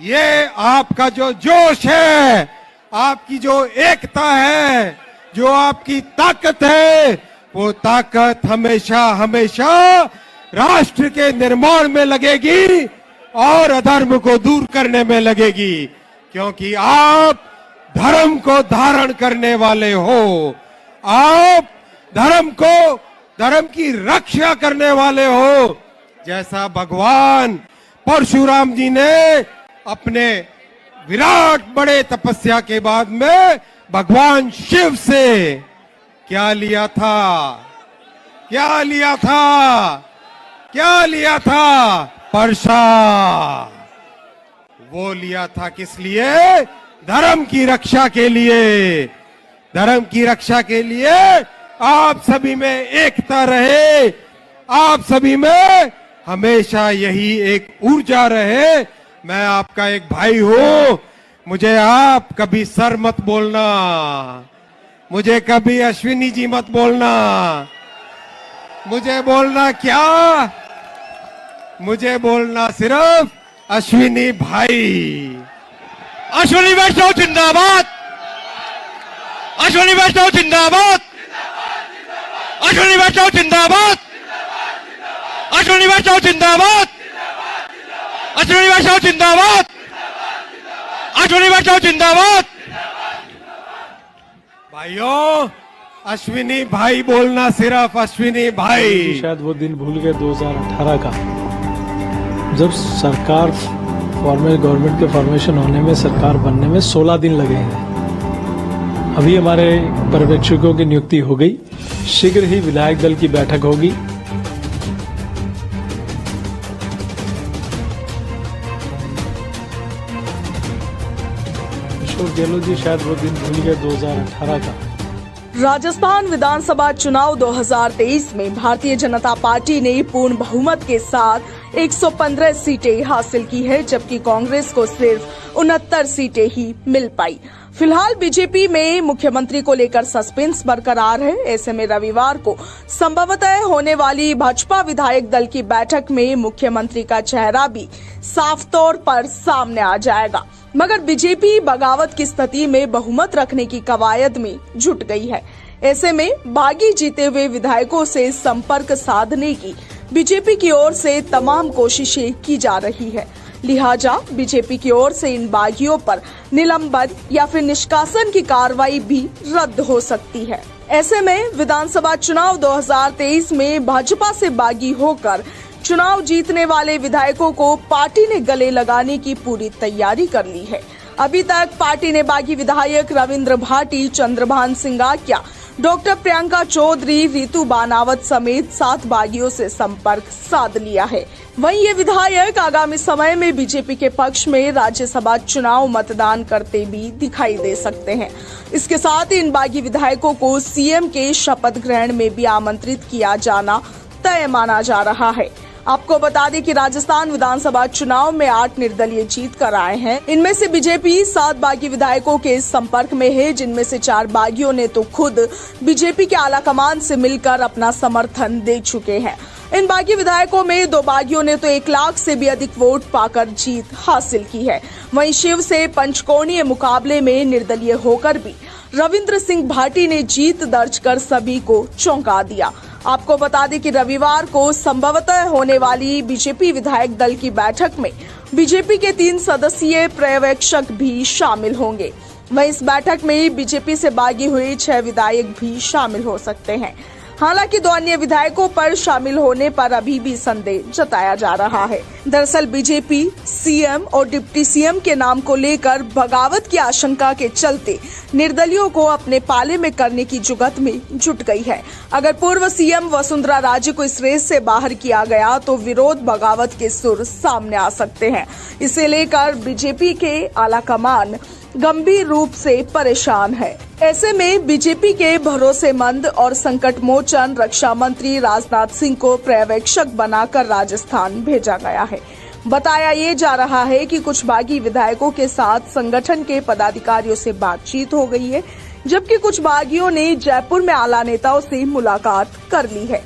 ये आपका जो जोश है, आपकी जो एकता है, जो आपकी ताकत है, वो ताकत हमेशा हमेशा राष्ट्र के निर्माण में लगेगी और अधर्म को दूर करने में लगेगी, क्योंकि आप धर्म को धारण करने वाले हो। आप धर्म की रक्षा करने वाले हो। जैसा भगवान परशुराम जी ने अपने विराट बड़े तपस्या के बाद में भगवान शिव से क्या लिया था? क्या लिया था? क्या लिया था? परशा। वो लिया था किस लिए? धर्म की रक्षा के लिए। धर्म की रक्षा के लिए आप सभी में एकता रहे, आप सभी में हमेशा यही एक ऊर्जा रहे। मैं आपका एक भाई हूं, मुझे आप कभी सर मत बोलना, मुझे कभी अश्विनी जी मत बोलना। मुझे बोलना क्या? मुझे बोलना सिर्फ अश्विनी भाई। अश्विनी वैष्णव जिंदाबाद, अश्विनी वैष्णव जिंदाबाद, अश्विनी वैष्णव जिंदाबाद, अश्विनी वैष्णव जिंदाबाद, अश्विनी वैष्णव जिंदाबाद, अश्विनी वैष्णव जिंदाबाद। भाइयों, अश्विनी भाई बोलना, सिर्फ अश्विनी भाई। शायद वो दिन भूल गए 2018 का, जब सरकार गवर्नमेंट के फॉर्मेशन होने में, सरकार बनने में 16 दिन लगे हैं। अभी हमारे पर्यवेक्षकों की नियुक्ति हो गई, शीघ्र ही विधायक दल की बैठक होगी। अशोक गहलोत जी शायद वो दिन भूल गए 2018 का। राजस्थान विधानसभा चुनाव 2023 में भारतीय जनता पार्टी ने पूर्ण बहुमत के साथ 115 सीटें हासिल की है, जबकि कांग्रेस को सिर्फ 69 सीटें ही मिल पाई। फिलहाल बीजेपी में मुख्यमंत्री को लेकर सस्पेंस बरकरार है। ऐसे में रविवार को संभवतः होने वाली भाजपा विधायक दल की बैठक में मुख्यमंत्री का चेहरा भी साफ तौर पर सामने आ जाएगा। मगर बीजेपी बगावत की स्थिति में बहुमत रखने की कवायद में जुट गई है। ऐसे में बागी जीते हुए विधायकों से संपर्क साधने की बीजेपी की ओर से तमाम कोशिशें की जा रही है। लिहाजा बीजेपी की ओर से इन बागियों पर निलंबन या फिर निष्कासन की कार्रवाई भी रद्द हो सकती है। ऐसे में विधानसभा चुनाव 2023 में भाजपा से बागी होकर चुनाव जीतने वाले विधायकों को पार्टी ने गले लगाने की पूरी तैयारी कर ली है। अभी तक पार्टी ने बागी विधायक रविंद्र भाटी, चंद्रभान सिंगाकिया, डॉक्टर प्रियंका चौधरी, रितु बानावत समेत 7 बागियों से संपर्क साध लिया है। वहीं ये विधायक आगामी समय में बीजेपी के पक्ष में राज्यसभा चुनाव मतदान करते भी दिखाई दे सकते हैं। इसके साथ ही इन बागी विधायकों को सीएम के शपथ ग्रहण में भी आमंत्रित किया जाना तय माना जा रहा है। आपको बता दें कि राजस्थान विधानसभा चुनाव में 8 निर्दलीय जीत कर आए हैं। इनमें से बीजेपी 7 बागी विधायकों के संपर्क में है, जिनमें से 4 बागियों ने तो खुद बीजेपी के आलाकमान से मिलकर अपना समर्थन दे चुके हैं। इन बागी विधायकों में 2 बागियों ने तो 1 लाख से भी अधिक वोट पाकर जीत हासिल की है। वहीं शिव से पंचकोणीय मुकाबले में निर्दलीय होकर भी रविंद्र सिंह भाटी ने जीत दर्ज कर सभी को चौंका दिया। आपको बता दें कि रविवार को संभवतः होने वाली बीजेपी विधायक दल की बैठक में बीजेपी के 3 सदस्यीय पर्यवेक्षक भी शामिल होंगे। वहीं इस बैठक में बीजेपी से बागी हुए 6 विधायक भी शामिल हो सकते हैं। हालांकि 2 अन्य विधायकों पर शामिल होने पर अभी भी संदेह जताया जा रहा है। दरअसल बीजेपी सीएम और डिप्टी सीएम के नाम को लेकर बगावत की आशंका के चलते निर्दलियों को अपने पाले में करने की जुगत में जुट गई है। अगर पूर्व सीएम वसुंधरा राजे को इस रेस से बाहर किया गया तो विरोध बगावत के सुर सामने आ सकते हैं। इसे लेकर बीजेपी के आलाकमान गंभीर रूप से परेशान है। ऐसे में बीजेपी के भरोसेमंद और संकट मोचन रक्षा मंत्री राजनाथ सिंह को पर्यवेक्षक बनाकर राजस्थान भेजा गया है। बताया ये जा रहा है कि कुछ बागी विधायकों के साथ संगठन के पदाधिकारियों से बातचीत हो गई है, जबकि कुछ बागियों ने जयपुर में आला नेताओं से मुलाकात कर ली है।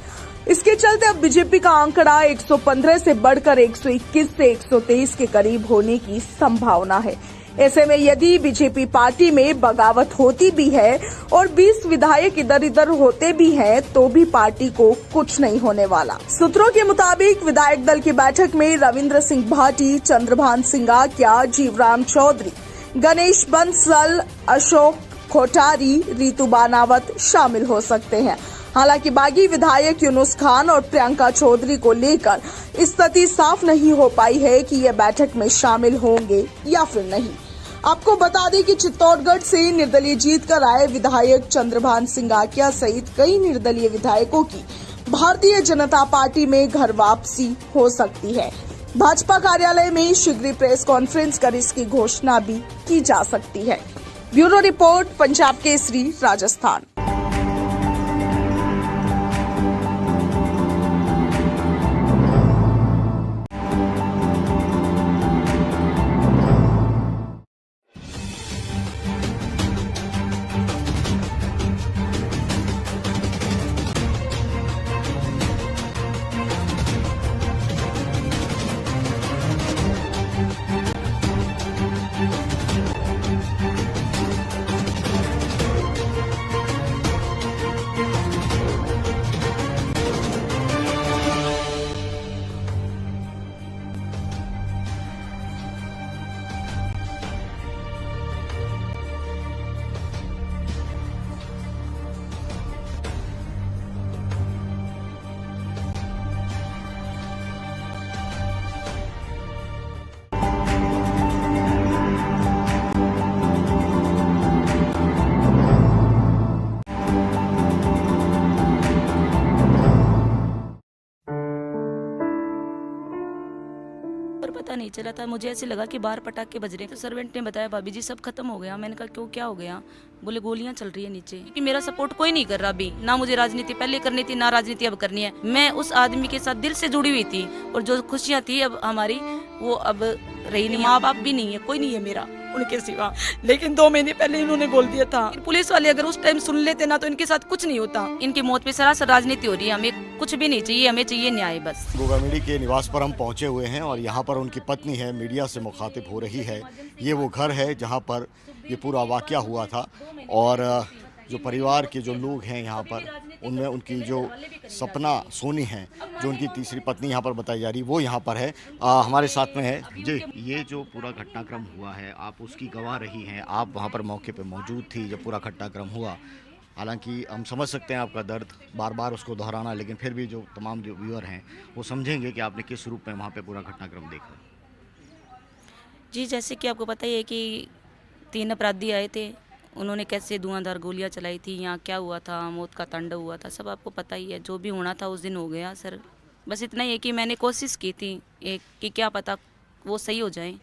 इसके चलते अब बीजेपी का आंकड़ा 115 से बढ़कर 121 से 123 के करीब होने की संभावना है। ऐसे में यदि बीजेपी पार्टी में बगावत होती भी है और 20 विधायक इधर उधर होते भी हैं, तो भी पार्टी को कुछ नहीं होने वाला। सूत्रों के मुताबिक विधायक दल की बैठक में रविंद्र सिंह भाटी, चंद्रभान सिंगाकिया, जीवराम चौधरी, गणेश बंसल, अशोक कोठारी, रितु बानावत शामिल हो सकते हैं। हालांकि बागी विधायक यूनुस खान और प्रियंका चौधरी को लेकर स्थिति साफ नहीं हो पाई है कि ये बैठक में शामिल होंगे या फिर नहीं। आपको बता दें कि चित्तौड़गढ़ से निर्दलीय जीत कर आए विधायक चंद्रभान सिंगाकिया सहित कई निर्दलीय विधायकों की भारतीय जनता पार्टी में घर वापसी हो सकती है। भाजपा कार्यालय में शीघ्र प्रेस कॉन्फ्रेंस कर इसकी घोषणा भी की जा सकती है। Bureau report, Punjab Kesari, Rajasthan. पता नहीं चला था। मुझे ऐसे लगा कि बाहर पटाखे बज रहे हैं, तो सर्वेंट ने बताया भाभी जी सब खत्म हो गया। मैंने कहा क्यों, क्या हो गया? बोले गोलियां चल रही है नीचे। क्योंकि मेरा सपोर्ट कोई नहीं कर रहा अभी, ना मुझे राजनीति पहले करनी थी, ना राजनीति अब करनी है। मैं उस आदमी के साथ दिल से जुड़ी हुई थी और जो खुशियां थी अब हमारी, वो अब रही नहीं। माँ बाप भी नहीं है, कोई नहीं है मेरा उनके सिवा। लेकिन 2 महीने पहले इन्होंने बोल दिया था। पुलिस वाले अगर उस टाइम सुन लेते ना, तो इनके साथ कुछ नहीं होता। इनकी मौत पे सरासर राजनीति हो रही है। हमें कुछ भी नहीं चाहिए, हमें चाहिए न्याय बस। गोगामेडी के निवास पर हम पहुंचे हुए हैं और यहाँ पर उनकी पत्नी है, मीडिया से मुखातिब हो रही है। ये वो घर है जहाँ पर ये पूरा वाकया हुआ था और जो परिवार के जो लोग हैं यहाँ पर, उनमें उनकी जो सपना सोनी है, जो उनकी तीसरी पत्नी यहाँ पर बताई जा रही, वो यहाँ पर है। हमारे साथ में है जी। ये जो पूरा घटनाक्रम हुआ है, आप उसकी गवाह रही हैं, आप वहाँ पर मौके पे मौजूद थी जब पूरा घटनाक्रम हुआ। हालांकि हम समझ सकते हैं आपका दर्द, बार बार उसको दोहराना, लेकिन फिर भी जो तमाम जो व्यूअर हैं वो समझेंगे कि आपने किस रूप में वहाँ पे पूरा घटनाक्रम देखा। जी, जैसे कि आपको पता ही है कि 3 अपराधी आए थे। उन्होंने कैसे धुआंधार गोलियां चलाई थी, यहाँ क्या हुआ था, मौत का तांडव हुआ था, सब आपको पता ही है। जो भी होना था उस दिन हो गया सर। बस इतना ही है कि मैंने कोशिश की थी कि क्या पता वो सही हो जाए।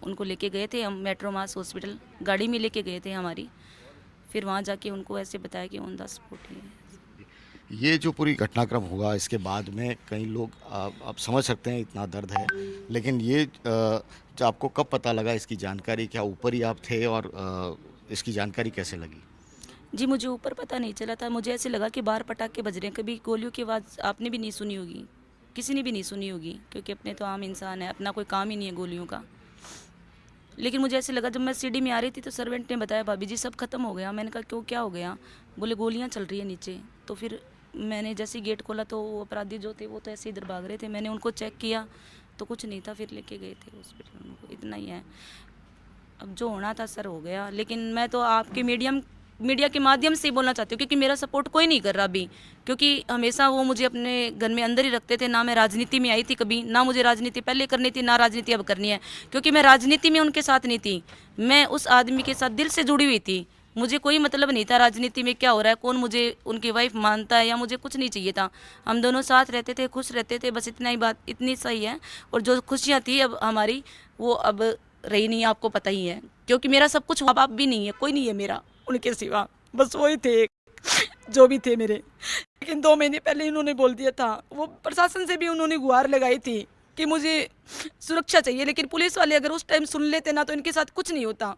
उनको लेके गए थे हम मेट्रो मास हॉस्पिटल, गाड़ी में लेके गए थे हमारी। फिर वहाँ जाके उनको ऐसे बताया कि ऑन द स्पॉट ही है। ये जो पूरी घटनाक्रम हुआ, इसके बाद में कई लोग आप समझ सकते हैं इतना दर्द है, लेकिन ये जो आपको कब पता लगा इसकी जानकारी? क्या ऊपर ही आप थे और इसकी जानकारी कैसे लगी? जी, मुझे ऊपर पता नहीं चला था। मुझे ऐसे लगा कि बाहर पटाखे बज रहे हैं। कभी गोलियों की आवाज़ आपने भी नहीं सुनी होगी, किसी ने भी नहीं सुनी होगी, क्योंकि अपने तो आम इंसान है, अपना कोई काम ही नहीं है गोलियों का। लेकिन मुझे ऐसे लगा, जब मैं सीढ़ी में आ रही थी तो सर्वेंट ने बताया भाभी जी सब खत्म हो गया। मैंने कहा क्यों, क्या हो गया? बोले गोलियां चल रही है नीचे। तो फिर मैंने जैसे गेट खोला तो वो अपराधी जो थे वो तो ऐसे इधर भाग रहे थे। मैंने उनको चेक किया तो कुछ नहीं था, फिर लेके गए थे हॉस्पिटल उनको। इतना ही है, अब जो होना था सर हो गया। लेकिन मैं तो आपके मीडिया के माध्यम से ही बोलना चाहती हूँ, क्योंकि मेरा सपोर्ट कोई नहीं कर रहा अभी, क्योंकि हमेशा वो मुझे अपने घर में अंदर ही रखते थे। ना मैं राजनीति में आई थी कभी, ना मुझे राजनीति पहले करनी थी, ना राजनीति अब करनी है, क्योंकि मैं राजनीति में उनके साथ नहीं थी। मैं उस आदमी के साथ दिल से जुड़ी हुई थी। मुझे कोई मतलब नहीं था राजनीति में क्या हो रहा है, कौन मुझे उनकी वाइफ मानता है, या मुझे कुछ नहीं चाहिए था। हम दोनों साथ रहते थे, खुश रहते थे, बस इतना ही बात, इतनी सही है। और जो खुशियाँ थी अब हमारी, वो अब रही नहीं, आपको पता ही है, क्योंकि मेरा सब कुछ माँ बाप भी नहीं है, कोई नहीं है मेरा उनके सिवा, बस वही थे जो भी थे मेरे। लेकिन 2 महीने पहले इन्होंने बोल दिया था, वो प्रशासन से भी उन्होंने गुहार लगाई थी कि मुझे सुरक्षा चाहिए, लेकिन पुलिस वाले अगर उस टाइम सुन लेते ना तो इनके साथ कुछ नहीं होता।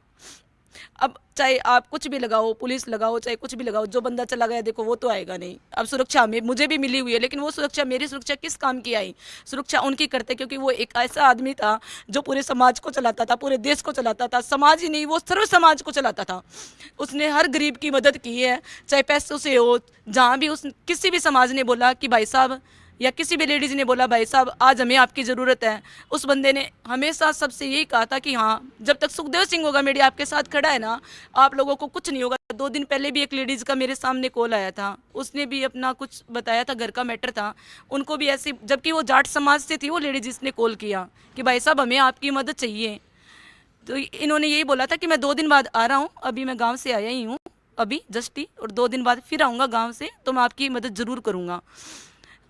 अब चाहे आप कुछ भी लगाओ, पुलिस लगाओ, चाहे कुछ भी लगाओ, जो बंदा चला गया देखो वो तो आएगा नहीं। अब सुरक्षा में मुझे भी मिली हुई है, लेकिन वो सुरक्षा, मेरी सुरक्षा किस काम की आई? सुरक्षा उनकी करते, क्योंकि वो एक ऐसा आदमी था जो पूरे समाज को चलाता था, पूरे देश को चलाता था, समाज ही नहीं वो सर्व समाज को चलाता था। उसने हर गरीब की मदद की है, चाहे पैसों से हो, जहाँ भी उस किसी भी समाज ने बोला कि भाई साहब, या किसी भी लेडीज़ ने बोला भाई साहब आज हमें आपकी ज़रूरत है, उस बंदे ने हमेशा सबसे यही कहा था कि हाँ, जब तक सुखदेव सिंह होगा मेडिया आपके साथ खड़ा है ना, आप लोगों को कुछ नहीं होगा। 2 दिन पहले भी एक लेडीज़ का मेरे सामने कॉल आया था, उसने भी अपना कुछ बताया था, घर का मैटर था, उनको भी ऐसे, जबकि वो जाट समाज से थी वो लेडीज़, इसने कॉल किया कि भाई साहब हमें आपकी मदद चाहिए। तो इन्होंने यही बोला था कि मैं 2 दिन बाद आ रहा हूँ, अभी मैं गाँव से आया ही हूँ अभी जस्ट ही, और 2 दिन बाद फिर आऊँगा गाँव से, तो मैं आपकी मदद ज़रूर करूँगा।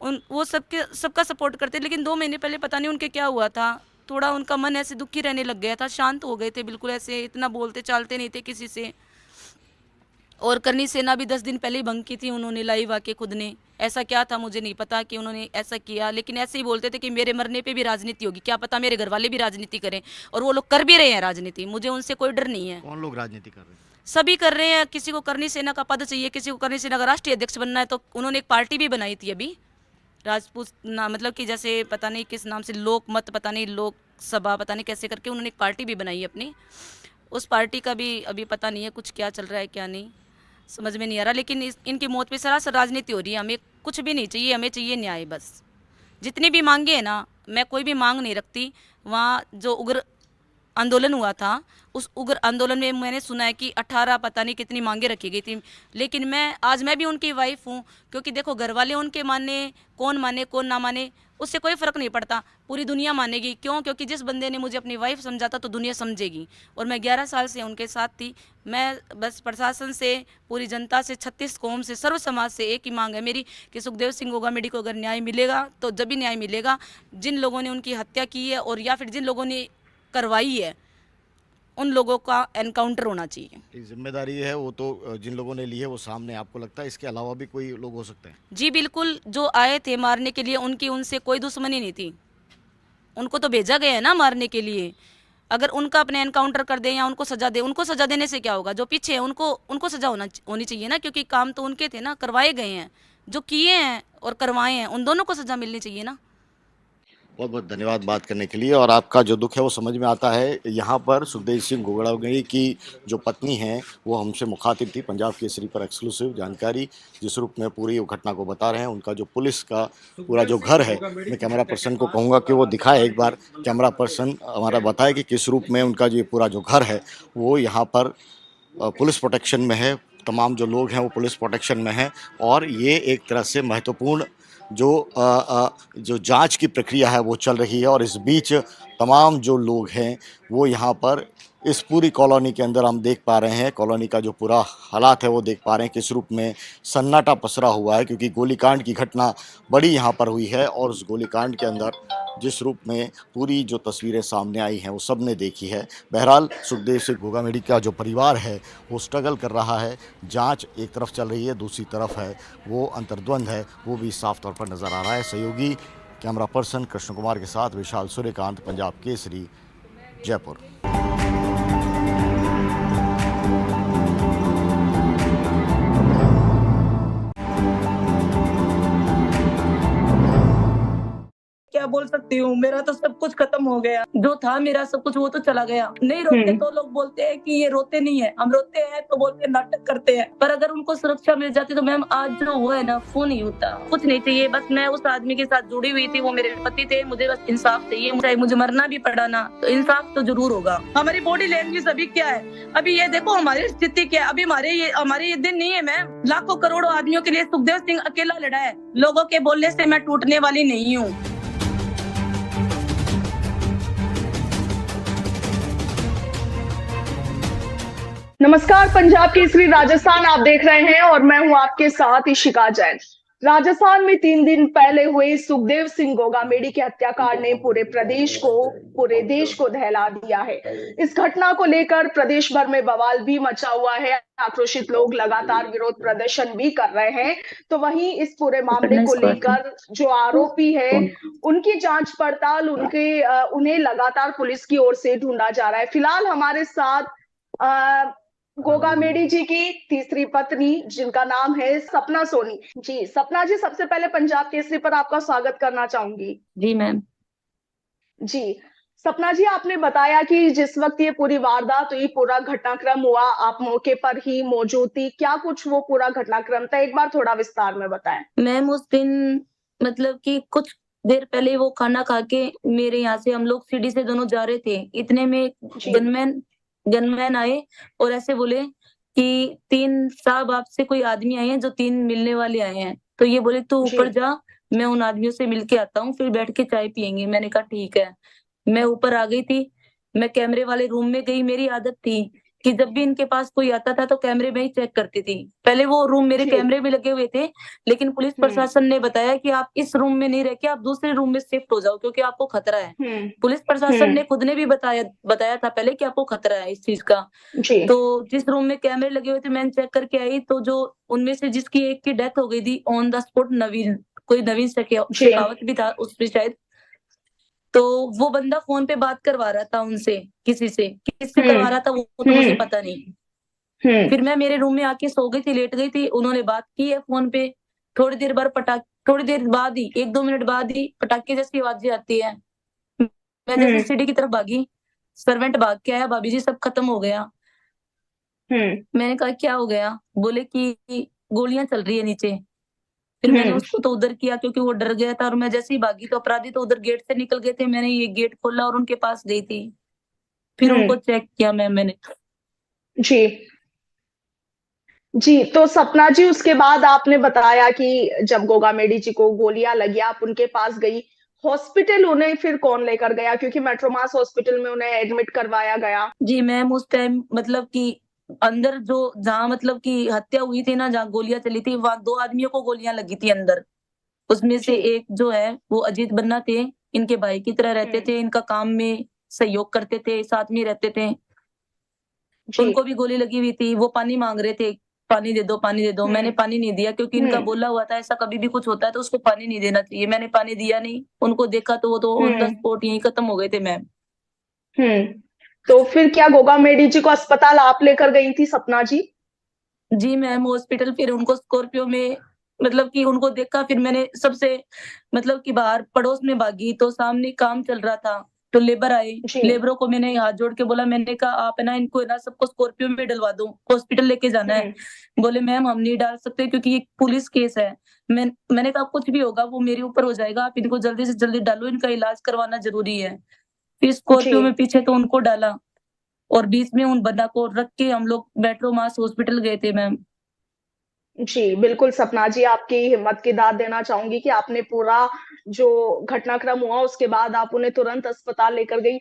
वो सबका सपोर्ट करते, लेकिन 2 महीने पहले पता नहीं उनके क्या हुआ था, थोड़ा उनका मन ऐसे दुखी रहने लग गया था, शांत हो गए थे बिल्कुल, ऐसे इतना बोलते चालते नहीं थे किसी से। और करनी सेना भी 10 दिन पहले ही भंग की थी उन्होंने लाइव आके खुद ने। ऐसा क्या था मुझे नहीं पता कि उन्होंने ऐसा किया, लेकिन ऐसे ही बोलते थे कि मेरे मरने पे भी राजनीति होगी, क्या पता मेरे घर वाले भी राजनीति करें, और वो लोग कर भी रहे हैं राजनीति, मुझे उनसे कोई डर नहीं है। कौन लोग राजनीति कर रहे हैं? सभी कर रहे हैं, किसी को करनी सेना का पद चाहिए, किसी को करनी सेना का राष्ट्रीय अध्यक्ष बनना है, तो उन्होंने एक पार्टी भी बनाई थी अभी राजपूत ना, मतलब कि जैसे पता नहीं किस नाम से, लोक मत पता नहीं, लोक सभा पता नहीं कैसे करके उन्होंने एक पार्टी भी बनाई अपनी। उस पार्टी का भी अभी पता नहीं है कुछ क्या चल रहा है क्या नहीं, समझ में नहीं आ रहा। लेकिन इनकी मौत पे सरासर राजनीति हो रही है। हमें कुछ भी नहीं चाहिए, हमें चाहिए न्याय बस। जितनी भी मांगे हैं ना, मैं कोई भी मांग नहीं रखती। वहाँ जो उग्र आंदोलन हुआ था, उस उग्र आंदोलन में मैंने सुना है कि 18 पता नहीं कितनी मांगे रखी गई थी, लेकिन मैं भी उनकी वाइफ हूँ, क्योंकि देखो घर वाले उनके माने कौन ना माने उससे कोई फ़र्क नहीं पड़ता, पूरी दुनिया मानेगी। क्यों? क्योंकि जिस बंदे ने मुझे अपनी वाइफ समझा था तो दुनिया समझेगी। और मैं 11 साल से उनके साथ थी। मैं बस प्रशासन से, पूरी जनता से, 36 कौम से, सर्व समाज से एक ही मांग है मेरी कि सुखदेव सिंह गोगामेडी को अगर न्याय मिलेगा तो जब भी न्याय मिलेगा, जिन लोगों ने उनकी हत्या की है और या फिर जिन लोगों ने करवाई है उन लोगों का एनकाउंटर होना चाहिए। एक जिम्मेदारी है वो तो जिन लोगों ने ली है वो सामने, आपको लगता है इसके अलावा भी कोई लोग हो सकते हैं? जी बिल्कुल, जो आए थे मारने के लिए उनकी उनसे कोई दुश्मनी नहीं थी, उनको तो भेजा गया है ना मारने के लिए। अगर उनका अपने एनकाउंटर कर दे या उनको सजा दे, उनको सजा देने से क्या होगा? जो पीछे है उनको सजा होनी चाहिए ना, क्योंकि काम तो उनके थे ना, करवाए गए हैं, जो किए हैं और करवाए हैं उन दोनों को सजा मिलनी चाहिए ना। बहुत बहुत धन्यवाद बात करने के लिए। और आपका जो दुख है वो समझ में आता है। यहाँ पर सुखदेव सिंह गोगामेडी की जो पत्नी है वो हमसे मुखातिब थी पंजाब केसरी पर, एक्सक्लूसिव जानकारी जिस रूप में पूरी घटना को बता रहे हैं। उनका जो पुलिस का पूरा जो घर है, मैं कैमरा पर्सन को कहूँगा कि वो दिखाए एक बार, कैमरा पर्सन हमारा बताए कि किस रूप में उनका जो पूरा जो घर है वो यहाँ पर पुलिस प्रोटेक्शन में है। तमाम जो लोग हैं वो पुलिस प्रोटेक्शन में हैं और ये एक तरह से महत्वपूर्ण जो जांच की प्रक्रिया है वो चल रही है। और इस बीच तमाम जो लोग हैं वो यहाँ पर इस पूरी कॉलोनी के अंदर हम देख पा रहे हैं, कॉलोनी का जो पूरा हालात है वो देख पा रहे हैं किस रूप में सन्नाटा पसरा हुआ है, क्योंकि गोलीकांड की घटना बड़ी यहाँ पर हुई है। और उस गोलीकांड के अंदर जिस रूप में पूरी जो तस्वीरें सामने आई हैं वो सब ने देखी है। बहरहाल सुखदेव सिंह गोगामेडी का जो परिवार है वो स्ट्रगल कर रहा है। जांच एक तरफ चल रही है, दूसरी तरफ है वो अंतर्द्वंद है, वो भी साफ तौर पर नज़र आ रहा है। सहयोगी कैमरा पर्सन कृष्ण कुमार के साथ विशाल सूर्यकांत, पंजाब केसरी, जयपुर। क्या बोल सकती हूँ, मेरा तो सब कुछ खत्म हो गया, जो था मेरा सब कुछ वो तो चला गया। नहीं रोते तो लोग बोलते हैं कि ये रोते नहीं है, हम रोते हैं तो बोलते हैं नाटक करते हैं। पर अगर उनको सुरक्षा मिल जाती तो मैम आज जो हुआ है ना वो नहीं होता। कुछ नहीं चाहिए, बस मैं उस आदमी के साथ जुड़ी हुई थी, वो मेरे पति थे, मुझे बस इंसाफ चाहिए। चाहे मुझे मरना भी पड़ा ना तो इंसाफ तो जरूर होगा। हमारी बॉडी लैंग्वेज अभी क्या है, अभी ये देखो हमारी स्थिति क्या है। अभी हमारे ये दिन नहीं है मैम, लाखों करोड़ों आदमियों के लिए सुखदेव सिंह अकेला लड़ा है। लोगों के बोलने से मैं टूटने वाली नहीं हूँ। नमस्कार, पंजाब केसरी राजस्थान आप देख रहे हैं और मैं हूं आपके साथ इशिका जैन। राजस्थान में 3 दिन पहले हुए सुखदेव सिंह गोगामेडी के हत्याकांड ने पूरे देश को दहला दिया है। इस घटना को लेकर प्रदेश भर में बवाल भी मचा हुआ है। आक्रोशित लोग लगातार विरोध प्रदर्शन भी कर रहे हैं। तो वहीं इस पूरे मामले को लेकर जो आरोपी है उनकी जांच पड़ताल उन्हें लगातार पुलिस की ओर से ढूंढा जा रहा है। फिलहाल हमारे साथ गोगामेडी जी की तीसरी पत्नी जिनका नाम है सपना सोनी जी। सपना जी, सबसे पहले पंजाब केसरी पर आपका स्वागत करना चाहूंगी। जी मैम। जी सपना जी, आपने बताया कि जिस वक्त ये पूरी वारदात हुई, पूरा घटनाक्रम हुआ, आप मौके पर ही मौजूद थी। क्या कुछ वो पूरा घटनाक्रम था, एक बार थोड़ा विस्तार में बताएं। मैम उस दिन मतलब कि कुछ देर पहले वो खाना खा के मेरे यहाँ से हम लोग सीढ़ी से दोनों जा रहे थे। इतने में गनमैन आए और ऐसे बोले कि 3 साहब आपसे कोई आदमी आए हैं जो 3 मिलने वाले आए हैं। तो ये बोले तू ऊपर जा, मैं उन आदमियों से मिल के आता हूँ, फिर बैठ के चाय पियेंगे। मैंने कहा ठीक है। मैं ऊपर आ गई थी। मैं कैमरे वाले रूम में गई। मेरी आदत थी कि जब भी इनके पास कोई आता था तो कैमरे में ही चेक करती थी। पहले वो रूम मेरे कैमरे में लगे हुए थे, लेकिन पुलिस प्रशासन ने बताया कि आप इस रूम में नहीं रह के आप दूसरे रूम में शिफ्ट हो जाओ क्योंकि आपको खतरा है। पुलिस प्रशासन ने खुद ने भी बताया था पहले कि आपको खतरा है इस चीज का। तो जिस रूम में कैमरे लगे हुए थे मैंने चेक करके आई, तो जो उनमें से जिसकी एक की डेथ हो गई थी ऑन द स्पॉट, नवीन शेखावत भी था उसमें शायद। तो वो बंदा फोन पे बात करवा रहा था उनसे, किससे करवा रहा था वो तो मुझे पता नहीं। फिर मैं मेरे रूम में आके सो गई थी, लेट गई थी। उन्होंने बात की है फोन पे। थोड़ी देर बाद ही 1-2 मिनट बाद ही पटाखे जैसी आवाजें आती है। मैं जैसे सीढ़ी की तरफ भागी, सर्वेंट भाग के आया, भाभी जी सब खत्म हो गया। मैंने कहा क्या हो गया? बोले कि गोलियां चल रही है नीचे। फिर मैंने उसको तो उधर किया क्योंकि वो डर गया था, और मैं जैसे ही भागी तो अपराधी तो उधर गेट से निकल गए थे। मैंने ये गेट खोला और उनके पास गई थी। फिर उनको चेक किया मैंने। जी, तो सपना जी, उसके बाद आपने बताया कि जब गोगामेडी जी को गोलियां लगी, आप उनके पास गई हॉस्पिटल। उन्हें फिर कौन लेकर गया, क्योंकि मेट्रोमास हॉस्पिटल में उन्हें एडमिट करवाया गया? जी मैम, उस टाइम मतलब कि अंदर जो जहाँ मतलब कि हत्या हुई थी ना, जहाँ गोलियां चली थी, वहां 2 आदमियों को गोलियां लगी थी अंदर। उसमें से एक जो है वो अजीत बन्ना थे, इनके भाई की तरह रहते थे, इनका काम में सहयोग करते थे, साथ में रहते थे। उनको भी गोली लगी हुई थी। वो पानी मांग रहे थे, पानी दे दो, पानी दे दो। मैंने पानी नहीं दिया क्योंकि इनका बोला हुआ था ऐसा कभी भी कुछ होता है तो उसको पानी नहीं देना चाहिए। मैंने पानी दिया नहीं। उनको देखा तो वो तो ऑन द स्पॉट यहीं खत्म हो गए थे मैम। तो फिर क्या गोगामेडी जी को अस्पताल आप लेकर गई थी सपना जी? जी मैम, हॉस्पिटल फिर उनको स्कॉर्पियो में मतलब कि उनको देखा। फिर मैंने सबसे मतलब कि बाहर पड़ोस में भागी तो सामने काम चल रहा था, तो लेबर आए। लेबरों को मैंने हाथ जोड़ के बोला, मैंने कहा आप है ना इनको है ना सबको स्कॉर्पियो में डलवा दो, हॉस्पिटल लेके जाना है। बोले मैम हम नहीं डाल सकते क्योंकि ये पुलिस केस है। मैंने कहा कुछ भी होगा वो मेरे ऊपर हो जाएगा, आप इनको जल्दी से जल्दी डालो, इनका इलाज करवाना जरूरी है। फिर स्कॉर्पियो में पीछे तो उनको डाला और बीच में उन बंदा को रख के हम लोग मेट्रोमास हॉस्पिटल गए थे मैम। जी, बिल्कुल सपना जी, आपकी हिम्मत की दाद देना चाहूंगी कि आपने पूरा जो घटनाक्रम हुआ उसके बाद आप उन्हें तुरंत अस्पताल लेकर गई।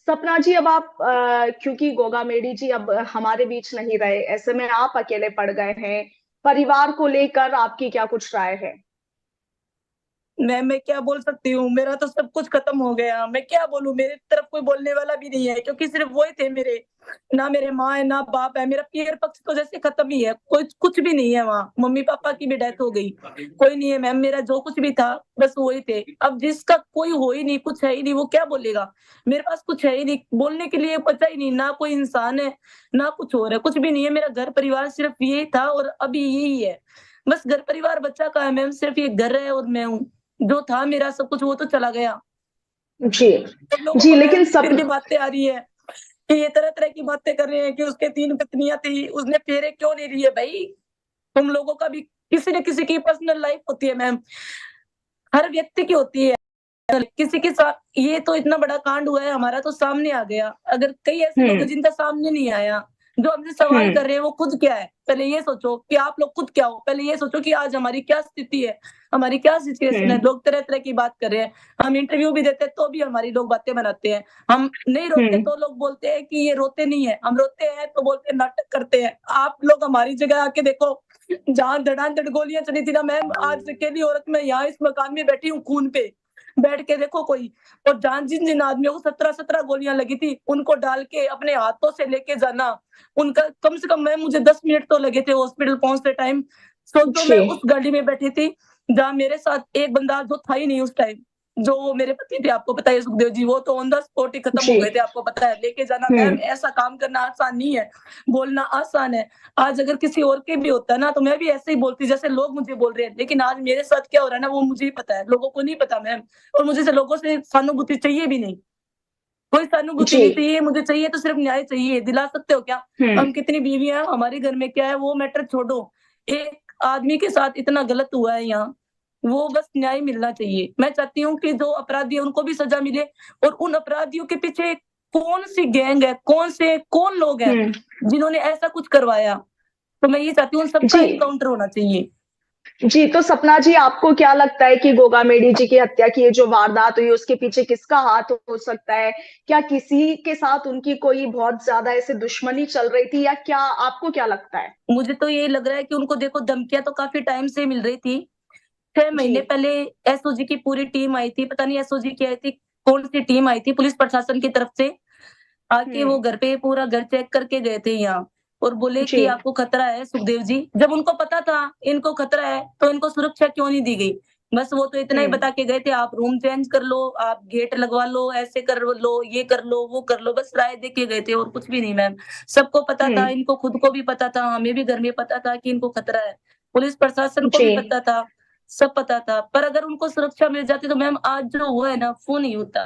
सपना जी, अब आप क्योंकि गोगामेडी जी अब हमारे बीच नहीं रहे, ऐसे में आप अकेले पड़ गए हैं। परिवार को लेकर आपकी क्या कुछ राय है? मैं क्या बोल सकती हूँ, मेरा तो सब कुछ खत्म हो गया। मैं क्या बोलूं, मेरे तरफ कोई बोलने वाला भी नहीं है क्योंकि सिर्फ वो ही थे मेरे। ना मेरे माँ है ना बाप है, मेरा पियर पक्ष तो जैसे खत्म ही है, कोई कुछ भी नहीं है वहाँ। मम्मी पापा की भी डेथ हो गई, कोई नहीं है मैम। मेरा जो कुछ भी था बस वही थे। अब जिसका कोई हो ही नहीं, कुछ है ही नहीं, वो क्या बोलेगा? मेरे पास कुछ है ही नहीं, बोलने के लिए बचा ही नहीं। ना कोई इंसान है ना कुछ और है, कुछ भी नहीं है। मेरा घर परिवार सिर्फ ये था और अभी यही है। बस घर परिवार बच्चा का है मैम, सिर्फ ये घर है और मैं हूँ। जो था मेरा सब कुछ वो तो चला गया। जी लोगों जी, को लेकिन फिर भी बातें आ रही है कि ये तरह तरह की बातें कर रहे हैं कि उसके 3 पत्नियां थी, उसने फेरे क्यों नहीं लिए? भाई तुम लोगों का भी किसी न किसी की पर्सनल लाइफ होती है मैम, हर व्यक्ति की होती है। किसी के साथ ये तो इतना बड़ा कांड हुआ है, हमारा तो सामने आ गया। अगर कई ऐसे लोग हैं जिनका सामने नहीं आया, जो हमसे सवाल कर रहे हैं वो खुद क्या है? पहले ये सोचो कि आप लोग खुद क्या हो। पहले ये सोचो कि आज हमारी क्या स्थिति है, हमारी क्या सिचुएशन है। लोग तरह तरह की बात कर रहे हैं। हम इंटरव्यू भी देते हैं तो भी हमारी लोग बातें बनाते हैं। हम नहीं रोते तो लोग बोलते हैं कि ये रोते नहीं है। हम रोते हैं तो बोलते हैं नाटक करते हैं। आप लोग हमारी जगह आके देखो, जहाँ धड़ाधड़ गोलियां चली थी ना मैम, आज अकेली औरत मैं यहाँ इस मकान में बैठी हूँ खून पे बैठ के, देखो कोई, और जहाँ जिन जिन आदमियों को 17 गोलियां लगी थी उनको डाल के अपने हाथों से लेके जाना, उनका कम से कम मैम मुझे 10 मिनट तो लगे थे हॉस्पिटल पहुंचते टाइम। सोचो मैं जी उस गाड़ी में बैठी थी जहाँ मेरे साथ एक बंदा जो था ही नहीं उस टाइम, जो मेरे पति थे, आपको पता है सुखदेव जी, वो तो ऑन द स्पॉट ही खत्म हो जी। गए थे, आपको पता है। लेके जाना मैम ऐसा काम करना आसान नहीं है, बोलना आसान है। आज अगर किसी और के भी होता ना तो मैं भी ऐसे ही बोलती जैसे लोग मुझे बोल रहे हैं, लेकिन आज मेरे साथ क्या हो रहा है ना वो मुझे ही पता है, लोगों को नहीं पता मैम। और मुझे से लोगों से सहानुभूति चाहिए भी नहीं, कोई सहानुभूति जी। नहीं चाहिए, मुझे चाहिए तो सिर्फ न्याय चाहिए। दिला सकते हो क्या? हम्म। हम कितनी बीवियां हैं, हमारे घर में क्या है वो मैटर छोड़ो, एक आदमी के साथ इतना गलत हुआ है यहाँ, वो बस न्याय मिलना चाहिए। मैं चाहती हूँ कि जो अपराधी है उनको भी सजा मिले, और उन अपराधियों के पीछे कौन सी गैंग है, कौन लोग हैं जिन्होंने ऐसा कुछ करवाया, तो मैं ये चाहती हूँ उन सबका जी एनकाउंटर होना चाहिए। जी, तो सपना जी, आपको क्या लगता है कि गोगा मेडी जी की हत्या की ये जो वारदात हुई उसके पीछे किसका हाथ हो सकता है? क्या किसी के साथ उनकी कोई बहुत ज्यादा ऐसे दुश्मनी चल रही थी, या क्या आपको क्या लगता है? मुझे तो यही लग रहा है कि उनको देखो धमकियां तो काफी टाइम से मिल रही थी। 6 जी। महीने पहले एसओजी की पूरी टीम आई थी, पता नहीं एसओजी की आई थी, कौन सी टीम आई थी पुलिस प्रशासन की तरफ से, आके वो घर पे पूरा घर चेक करके गए थे यहाँ, और बोले जी। कि आपको खतरा है सुखदेव जी। जब उनको पता था इनको खतरा है तो इनको सुरक्षा क्यों नहीं दी गई? बस वो तो इतना ही बता के गए थे, आप रूम चेंज कर लो, आप गेट लगवा लो, ऐसे कर लो, ये कर लो, वो कर लो, बस राय दे के गए थे और कुछ भी नहीं मैम। सबको पता था, इनको खुद को भी पता था, हमें भी घर में पता था कि इनको खतरा है, पुलिस प्रशासन को जी। भी पता था, सब पता था। पर अगर उनको सुरक्षा मिल जाती तो मैम आज जो हुआ है ना वो नहीं होता।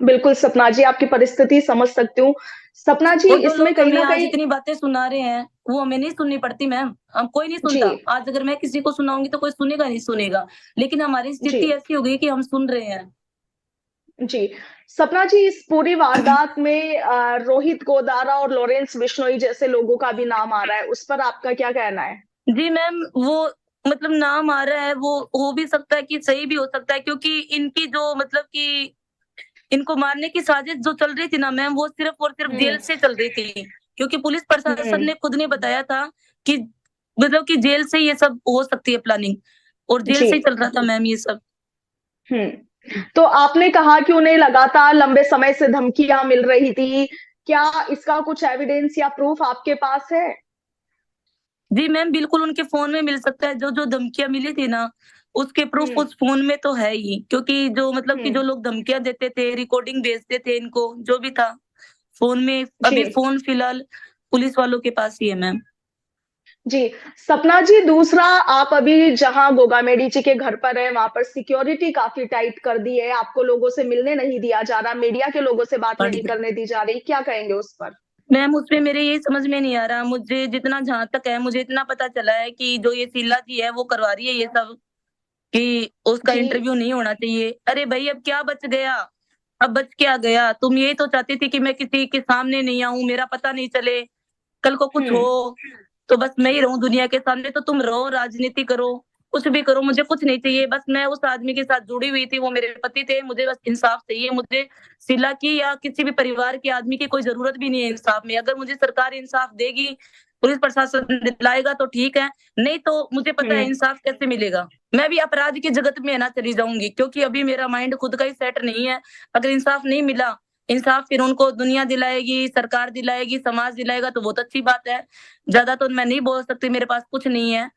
बिल्कुल सपना जी, आपकी परिस्थिति समझ सकती हूँ। सपना जी, और जो इसमें लोग कहीं हमें ना आज कहीं इतनी बातें सुना रहे हैं वो हमें नहीं सुननी पड़ती मैम, हम कोई नहीं जी। सुनता। आज अगर मैं किसी को सुनाऊंगी तो कोई सुनेगा नहीं सुनेगा, लेकिन हमारी जी। स्थिति ऐसी हो गई कि हम सुन रहे हैं। जी। सपना जी, इस पूरी वारदात में रोहित गोदारा और लॉरेंस बिश्नोई जैसे लोगों का भी नाम आ रहा है, उस पर आपका क्या कहना है? जी मैम, वो मतलब नाम आ रहा है, वो हो भी सकता है कि सही भी हो सकता है, क्योंकि इनकी जो मतलब कि इनको मारने की साजिश जो चल रही थी ना मैम, वो सिर्फ और सिर्फ जेल से चल रही थी, क्योंकि पुलिस प्रशासन हम्म। ने खुद ने बताया था कि मतलब कि जेल से ये सब हो सकती है प्लानिंग, और जेल जी। से ही चल रहा था मैम ये सब। तो आपने कहा कि उन्हें लगातार लंबे समय से धमकियां मिल रही थी। क्या इसका कुछ एविडेंस या प्रूफ आपके पास है? जी मैम, बिल्कुल उनके फ़ोन में मिल सकता है, जो-जो धमकियाँ मिली थी ना, उसके प्रूफ़ उस फ़ोन में तो है ही, क्योंकि जो मतलब कि जो हुँ। लोग धमकियाँ देते थे, रिकॉर्डिंग भेजते थे इनको, जो भी था, फ़ोन में जी। अभी फ़ोन फ़िलहाल पुलिस वालों के पास ही है मैम। जी। सपना जी, दूसरा, आप अभी जहाँ गोगामेडी जी के घर पर हैं, वहाँ पर सिक्योरिटी काफ़ी टाइट कर दी है, आपको लोगों से मिलने नहीं दिया जा रहा, मीडिया के लोगों से बात नहीं करने दी जा रही, क्या कहेंगे उस पर? मैम, उसमें मेरे ये समझ में नहीं आ रहा, मुझे जितना जहाँ तक है, मुझे इतना पता चला है कि जो ये शीला जी है, वो करवा रही है ये सब, कि उसका जी। इंटरव्यू नहीं होना चाहिए। अरे भई, अब क्या बच गया? अब बच क्या गया? तुम यही तो चाहती थी कि मैं किसी के सामने नहीं आऊँ, मेरा पता नहीं चले, कल को कुछ हुँ। हो तो बस मैं ही रहूँ दुनिया के सामने। तो तुम रहो, राजनीति करो, कुछ भी करो, मुझे कुछ नहीं चाहिए। बस मैं उस आदमी के साथ जुड़ी हुई थी, वो मेरे पति थे, मुझे बस इंसाफ चाहिए। मुझे शीला की या किसी भी परिवार के आदमी की कोई ज़रूरत भी नहीं है इंसाफ में। अगर मुझे सरकार इंसाफ देगी, पुलिस प्रशासन दिलाएगा तो ठीक है, नहीं तो मुझे पता है हुँ। इंसाफ कैसे मिलेगा। मैं भी अपराध की जगत में ना चली जाऊँगी, क्योंकि अभी मेरा माइंड खुद का ही सेट नहीं है। अगर इंसाफ नहीं मिला, इंसाफ फिर उनको दुनिया दिलाएगी, सरकार दिलाएगी, समाज दिलाएगा तो बहुत अच्छी बात है। ज़्यादा तो मैं नहीं बोल सकती, मेरे पास कुछ नहीं है।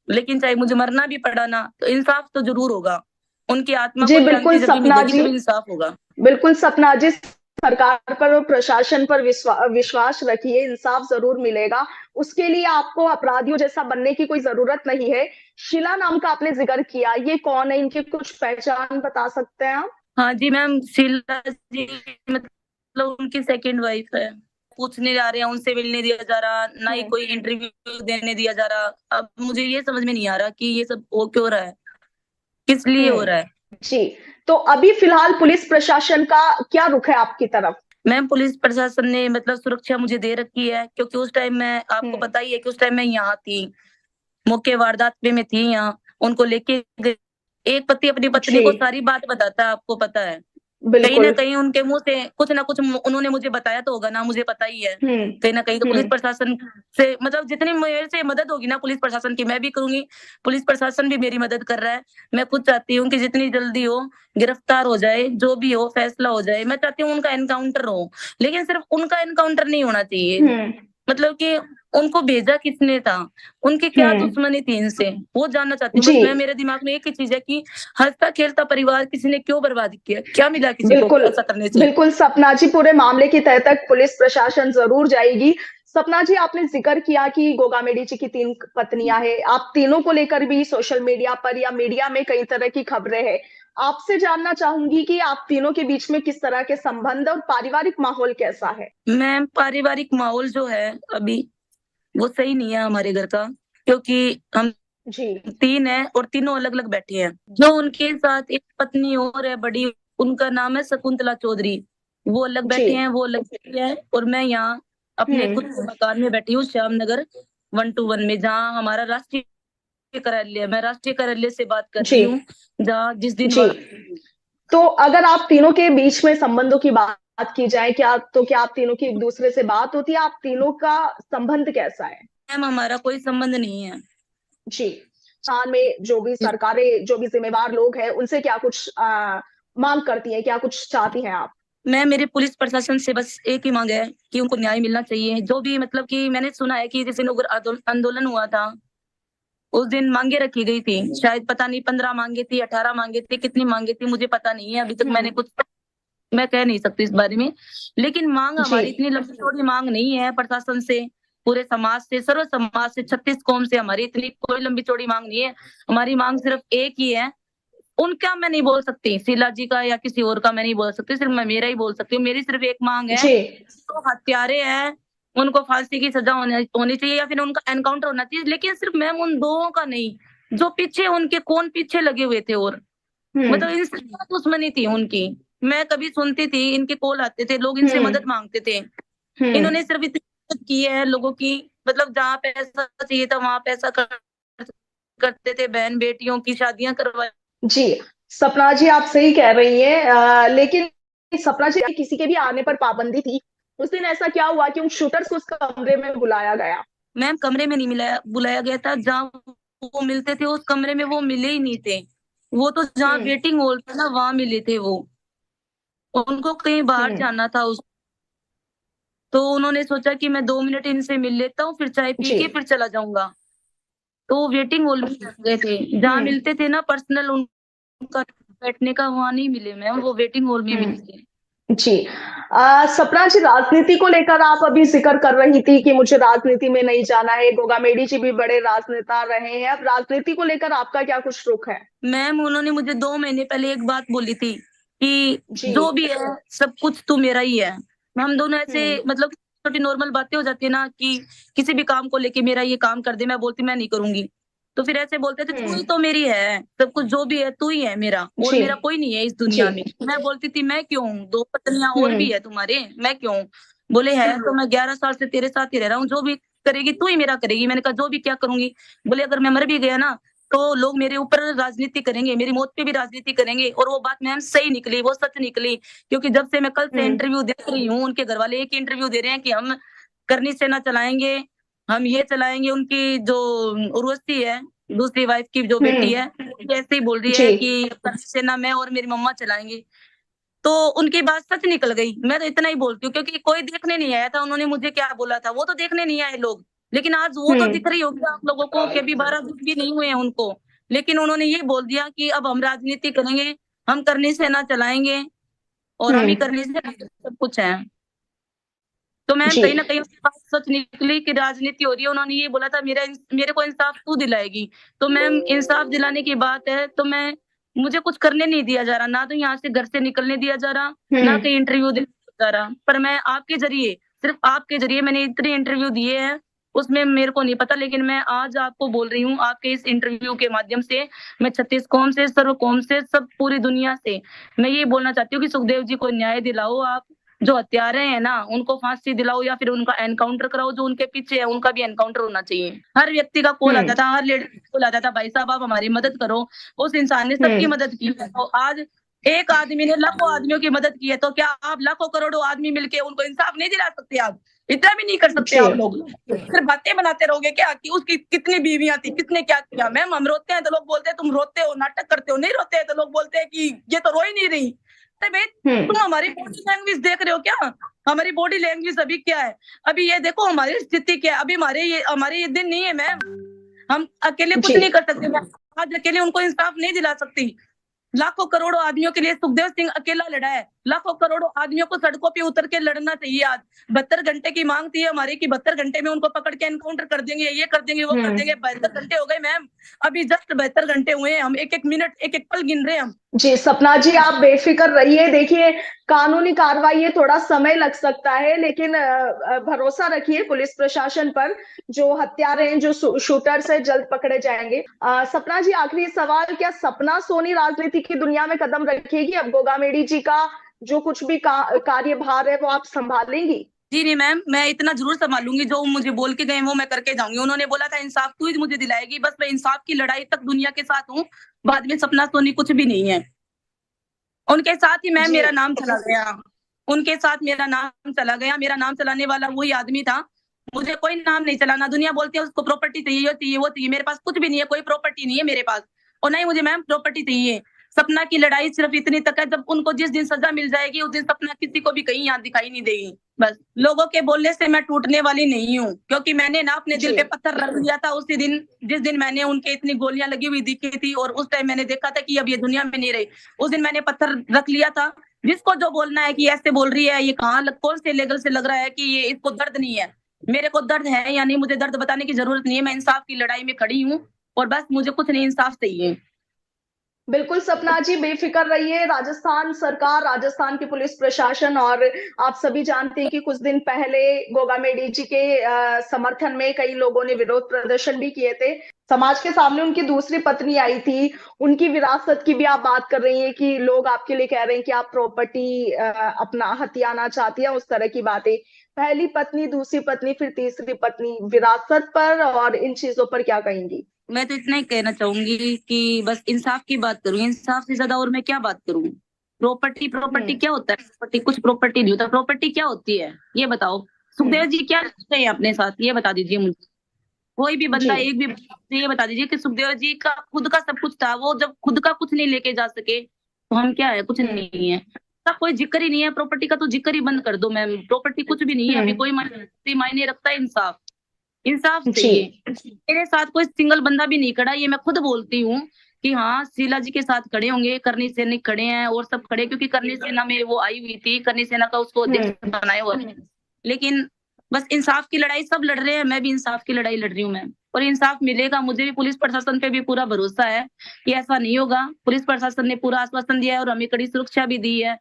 लेकिन चाहे मुझे मरना भी पड़ा ना, तो इंसाफ तो ज़रूर होगा। उनकी आत्मा जी, को बिल्कुल शांति जब भी सपना मिलेगी जी। तभी इंसाफ होगा। बिल्कुल सपना जी, सरकार पर और प्रशासन पर विश्वास रखिए, इंसाफ ज़रूर मिलेगा। उसके लिए आपको अपराधियों जैसा बनने की कोई ज़रूरत नहीं है। शीला नाम का आपने ज़िक्र किया, ये कौन है? इनकी कुछ पहचान बता सकते हैं आप? हाँ जी मैम, शीला जी मतलब उनकी सेकंड वाइफ है। पूछने जा रहे हैं, उनसे मिलने दिया जा रहा, ना ही हुँ। कोई इंटरव्यू देने दिया जा रहा। अब मुझे ये समझ में नहीं आ रहा कि ये सब हो क्यों रहा है? किस लिए हो रहा है? जी, तो अभी फ़िलहाल पुलिस प्रशासन का क्या रुख है आपकी तरफ? मैम, पुलिस प्रशासन ने मतलब सुरक्षा मुझे दे रखी है, क्योंकि उस टाइम मैं आपको हुँ। पता ही है कि उस टाइम मैं यहाँ थी, मौके वारदात पे मैं थी यहाँ, उनको लेके गए। एक पति अपनी पत्नी जी। को सारी बात बताता है, आपको पता है। कहीं ना बिल्कुल। कहीं उनके मुंह से कुछ ना कुछ उन्होंने मुझे बताया तो होगा ना, मुझे पता ही है। कहीं ना कहीं तो पुलिस प्रशासन से मतलब जितनी मेरे से मदद होगी ना पुलिस प्रशासन की मैं भी करूंगी। पुलिस प्रशासन भी मेरी मदद कर रहा है। मैं खुद चाहती हूँ कि जितनी जल्दी हो गिरफ्तार हो जाए, जो भी हो फैसला हो जाए। मैं चाहती हूँ उनका एनकाउंटर हो, लेकिन सिर्फ उनका एनकाउंटर नहीं होना चाहिए। मतलब कि उनको भेजा किसने था, उनकी क्या दुश्मनी थी इनसे, वो जानना चाहती हूँ। जी, बस मैं मेरे दिमाग में एक ही चीज है कि हंसता खेलता परिवार किसी ने क्यों बर्बाद किया, क्या मिला किसी को बिल्कुल, ऐसा करने से। बिल्कुल सपना जी, पूरे मामले की तह तक पुलिस प्रशासन ज़रूर जाएगी। सपना जी, आपने ज़िक्र किया कि गोगामेडी जी की 3 पत्नियाँ हैं। आप तीनों को लेकर भी सोशल मीडिया पर या मीडिया में कई तरह की खबरें हैं। आपसे जानना चाहूँगी कि आप तीनों के बीच में किस तरह के संबंध और पारिवारिक माहौल कैसा है? मैम पारिवारिक माहौल जो है अभी वो सही नहीं है हमारे घर का, क्योंकि हम जी, 3 हैं और तीनों अलग अलग बैठे हैं। जो उनके साथ एक पत्नी और है बड़ी, उनका नाम है शकुंतला चौधरी। वो अलग जी। बैठे हैं, वो अलग बैठी है, और मैं यहाँ अपने खुद के मकान में बैठी हूँ श्याम नगर 121 में, जहाँ हमारा राष्ट्रीय कार्यालय है। मैं राष्ट्रीय कार्यालय से बात कर जी, रही हूँ, जहाँ जिस दिन जी। तो अगर आप तीनों के बीच में संबंधों की बात की जाए, क्या आप तीनों की एक-दूसरे से बात होती है? आप तीनों का संबंध कैसा है? मैम हमारा कोई संबंध नहीं है। जी। साल में जो भी सरकारें, जो भी ज़िम्मेवार लोग हैं, उनसे क्या कुछ माँग करती हैं? क्या कुछ चाहती हैं आप? मैं मेरे पुलिस प्रशासन से बस एक ही मांग है कि उनको न्याय मिलना चाहिए। जो भी मतलब कि मैंने सुना है कि जिस दिन उग्र आंदोलन हुआ था उस दिन मांगे रखी गई थी, शायद पता नहीं 15 मांगे थी, 18 मांगे थी, कितनी मांगे थी मुझे पता नहीं है। अभी तक मैंने कुछ मैं कह नहीं सकती इस बारे में, लेकिन मांग जी। हमारी इतनी लंबी चौड़ी मांग नहीं है प्रशासन से, पूरे समाज से, सर्व समाज से, 36 कौम से हमारी इतनी कोई लंबी चौड़ी मांग नहीं है। हमारी मांग सिर्फ एक ही है। उनका मैं नहीं बोल सकती, शीला जी का या किसी और का मैं नहीं बोल सकती, सिर्फ मैं मेरा ही बोल सकती हूँ। मेरी सिर्फ एक मांग है, जी। जो हत्यारे हैं उनको फांसी की सजा होनी चाहिए या फिर उनका एनकाउंटर होना चाहिए। लेकिन सिर्फ मैम उन दो का नहीं, जो पीछे उनके कौन पीछे लगे हुए थे, और मतलब इनसे क्या दुश्मनी थी उनकी। मैं कभी सुनती थी, इनके कॉल आते थे, लोग इनसे मदद मांगते थे। इन्होंने सिर्फ इतनी मदद की है लोगों की, मतलब जहाँ पैसा चाहिए था वहां पैसा करते थे, बहन बेटियों की शादियां करवाई। जी, सपना जी, आप सही कह रही हैं। लेकिन सपना जी, किसी के भी आने पर पाबंदी थी। उस दिन ऐसा क्या हुआ कि उन शूटर्स को उस कमरे में बुलाया गया? मैम कमरे में नहीं बुलाया गया था, जहाँ वो मिलते थे उस कमरे में वो मिले ही नहीं थे। वो तो जहाँ हुँ, वेटिंग हॉल था ना वहां मिले थे वो। उनको कहीं बाहर हुँ। जाना था तो उन्होंने सोचा कि मैं 2 मिनट इनसे मिल लेता हूँ, फिर चाय पी जी। के फिर चला जाऊंगा। तो वो वेटिंग हॉल में गए थे, जहाँ हुँ, मिलते थे ना पर्सनल उनका बैठने का, वहां नहीं मिले मैम, वो वेटिंग हॉल में हुँ। मिले थे। जी। सपना जी, राजनीति को लेकर आप अभी ज़िक्र कर रही थी कि मुझे राजनीति में नहीं जाना है। गोगामेडी जी भी बड़े राजनेता रहे हैं। अब राजनीति को लेकर आपका क्या कुछ रुख है? मैम उन्होंने मुझे 2 महीने पहले एक बात बोली थी कि जी। जो भी है सब कुछ तू मेरा ही है। हम दोनों ऐसे हुँ, मतलब छोटी नॉर्मल बातें हो जाती है ना कि किसी भी काम को लेके मेरा ये काम कर दे, मैं बोलती मैं नहीं करूंगी। तो फिर ऐसे बोलते थे तू हुँ। ही तो मेरी है, सब कुछ जो भी है तू ही है मेरा, और जी, मेरा कोई नहीं है इस जी। दुनिया में। मैं बोलती थी मैं क्यों हूँ, 2 पत्नियां और भी हुँ, है तुम्हारे, मैं क्यों हूँ? बोले है तो मैं 11 साल से तेरे साथ ही रह रहा हूँ, जो भी करेगी तू ही मेरा करेगी। मैंने कहा जो भी क्या करूंगी। बोले अगर मैं मर भी गया ना तो लोग मेरे ऊपर राजनीति करेंगे, मेरी मौत पे भी राजनीति करेंगे। और वो बात मैम सही निकली, वो सच निकली। क्योंकि जब से मैं कल से हुँ। इंटरव्यू देख रही हूँ, उनके घर वाले एक ही इंटरव्यू दे रहे हैं कि हम करनी सेना चलाएंगे, हम ये चलाएंगे। उनकी जो उर्वशी है, दूसरी वाइफ की जो बेटी हुँ, है, वो ऐसे ही बोल रही जी। है कि करनी सेना मैं और मेरी मम्मा चलाएंगे। तो उनकी बात सच निकल गई। मैं तो इतना ही बोलती हूँ, क्योंकि कोई देखने नहीं आया था उन्होंने मुझे क्या बोला था, वो तो देखने नहीं आए लोग। लेकिन आज वो तो दिख हुँ, रही होगी आप लोगों को कि अभी 12 दिन भी नहीं हुए हैं उनको। लेकिन उन्होंने ये बोल दिया कि अब हम राजनीति करेंगे, हम करनी सेना चलाएंगे, और हम ही हुँ। करनी से सब कुछ है। तो मैम जी। कहीं न कहीं उसकी बात सच निकली कि राजनीति हो रही है। उन्होंने ये बोला था मेरे को इंसाफ तू दिलाएगी। तो मैम इंसाफ दिलाने की बात है तो मुझे कुछ करने नहीं दिया जा रहा, ना तो यहाँ से घर से निकलने दिया जा रहा, ना हुँ, कहीं इंटरव्यू देने दिया जा रहा। पर मैं आपके ज़रिए, सिर्फ़ आपके ज़रिए मैंने इतने इंटरव्यू दिए हैं, उसमें मेरे को नहीं पता, लेकिन मैं आज आपको बोल रही हूँ, आपके इस इंटरव्यू के माध्यम से मैं 36 कौम से, सर्व कौम से, सब पूरी दुनिया से मैं ये बोलना चाहती हूँ कि सुखदेव जी को न्याय दिलाओ आप। जो हत्यारे हैं ना उनको फांसी दिलाओ या फिर उनका एनकाउंटर कराओ, जो उनके पीछे है उनका भी एनकाउंटर होना चाहिए। हर व्यक्ति का कॉल हुँ, आता था, हर लेडी का कॉल आता था, भाई साहब आप हमारी मदद करो। उस इंसान ने सबकी हुँ। मदद की है। और आज एक आदमी ने लाखों आदमियों की मदद की है, तो क्या आप लाखों करोड़ों आदमी मिलके उनको इंसाफ नहीं दिला सकते? आप इतना भी नहीं कर सकते? आप लोग सिर्फ बातें बनाते रहोगे क्या कि उसकी कितनी बीवियां थी, किसने क्या किया? मैम, हम रोते हैं तो लोग बोलते हैं तुम रोते हो, नाटक करते हो। नहीं रोते हैं तो लोग बोलते हैं कि ये तो रो ही नहीं रही। अरे भाई, तुम हमारी बॉडी लैंग्वेज देख रहे हो क्या? हमारी बॉडी लैंग्वेज अभी क्या है? अभी ये देखो हमारी स्थिति क्या है। अभी हमारे ये दिन नहीं है मैम। हम अकेले कुछ नहीं कर सकते। मैं आज अकेले उनको इंसाफ नहीं दिला सकती। लाखों करोड़ों आदमियों के लिए सुखदेव सिंह अकेला लड़ा है। लाखों करोड़ों आदमियों को सड़कों पे उतर के लड़ना चाहिए। आज 72 घंटे की मांग थी हमारी कि 72 घंटे में उनको पकड़ के एनकाउंटर कर देंगे, ये कर देंगे, वो कर देंगे। 72 घंटे हो गए मैम, अभी जस्ट 72 घंटे हुए हैं। हम एक एक मिनट, एक एक पल गिन रहे हैं हम। जी सपना जी, आप बेफिक्र रहिए। देखिए, कानूनी कार्रवाई है, थोड़ा समय लग सकता है, लेकिन भरोसा रखिए पुलिस प्रशासन पर। जो हत्यारे हैं, जो शूटर्स है, जल्द पकड़े जाएंगे। सपना जी, आखिरी सवाल, क्या सपना सोनी राजनीति की दुनिया में कदम रखेगी? अब गोगामेडी जी का जो कुछ भी कार्यभार है वो आप संभालेंगी? जी नहीं मैम, मैं इतना जरूर संभालूंगी। जो मुझे बोल के गए वो मैं करके जाऊंगी। उन्होंने बोला था इंसाफ तू ही मुझे दिलाएगी। बस मैं इंसाफ की लड़ाई तक दुनिया के साथ हूँ। बाद में सपना सोनी कुछ भी नहीं है। उनके साथ ही मैम मेरा नाम चला गया। उनके साथ मेरा नाम चला गया। मेरा नाम चलाने वाला वही आदमी था। मुझे कोई नाम नहीं चलाना। दुनिया बोलती है उसको प्रॉपर्टी चाहिए, वो चाहिए, वो चाहिए। मेरे पास कुछ भी नहीं है, कोई प्रॉपर्टी नहीं है मेरे पास, और नहीं मुझे मैम प्रॉपर्टी चाहिए। सपना की लड़ाई सिर्फ इतनी तक है, जब उनको जिस दिन सजा मिल जाएगी उस दिन सपना किसी को भी कहीं यहाँ दिखाई नहीं देगी। बस लोगों के बोलने से मैं टूटने वाली नहीं हूँ, क्योंकि मैंने ना अपने दिल पे पत्थर रख दिया था उसी दिन जिस दिन मैंने उनके इतनी गोलियां लगी हुई दिखी थी, और उस टाइम मैंने देखा था कि अब ये दुनिया में नहीं रही। उस दिन मैंने पत्थर रख लिया था। जिसको जो बोलना है कि ऐसे बोल रही है, ये कहाँ कौन से लेवल से लग रहा है कि ये इसको दर्द नहीं है। मेरे को दर्द है या नहीं, मुझे दर्द बताने की जरूरत नहीं है। मैं इंसाफ की लड़ाई में खड़ी हूँ, और बस मुझे कुछ नहीं, इंसाफ चाहिए। बिल्कुल सपना जी, बेफिक्र रहिए। राजस्थान सरकार, राजस्थान की पुलिस प्रशासन और आप सभी जानते हैं कि कुछ दिन पहले गोगामेडी जी के समर्थन में कई लोगों ने विरोध प्रदर्शन भी किए थे। समाज के सामने उनकी दूसरी पत्नी आई थी, उनकी विरासत की भी आप बात कर रही हैं कि लोग आपके लिए कह रहे हैं कि आप प्रॉपर्टी अपना हथियाना चाहती है, उस तरह की बातें। पहली पत्नी, दूसरी पत्नी, फिर तीसरी पत्नी, विरासत पर और इन चीजों पर क्या कहेंगी? मैं तो इतना ही कहना चाहूंगी कि बस इंसाफ की बात करूं। इंसाफ से ज्यादा और मैं क्या बात करूं? प्रॉपर्टी क्या होता है? प्रॉपर्टी कुछ प्रॉपर्टी नहीं होता। प्रॉपर्टी क्या होती है ये बताओ। सुखदेव जी क्या करते हैं अपने साथ, ये बता दीजिए मुझे। कोई भी बंदा, एक भी बंदा ये बता दीजिए कि सुखदेव जी का खुद का सब कुछ था। वो जब खुद का कुछ नहीं लेके जा सके तो हम क्या है? कुछ नहीं है। का कोई जिक्र ही नहीं है। प्रॉपर्टी का तो जिक्र ही बंद कर दो मैम। प्रॉपर्टी कुछ भी नहीं है। अभी कोई मायने रखता है इंसाफ। इंसाफ चाहिए। मेरे साथ कोई सिंगल बंदा भी नहीं खड़ा। ये मैं खुद बोलती हूँ कि हाँ, शीला जी के साथ खड़े होंगे, करनी सैनिक खड़े हैं और सब खड़े, क्योंकि करनी सेना में वो आई हुई थी। करनी सेना का उसको अध्यक्ष बनाया हुआ है। लेकिन बस इंसाफ की लड़ाई सब लड़ रहे हैं, मैं भी इंसाफ की लड़ाई लड़ रही हूँ मैम, और इंसाफ मिलेगा। मुझे भी पुलिस प्रशासन पे भी पूरा भरोसा है कि ऐसा नहीं होगा। पुलिस प्रशासन ने पूरा आश्वासन दिया है और हमें कड़ी सुरक्षा भी दी है।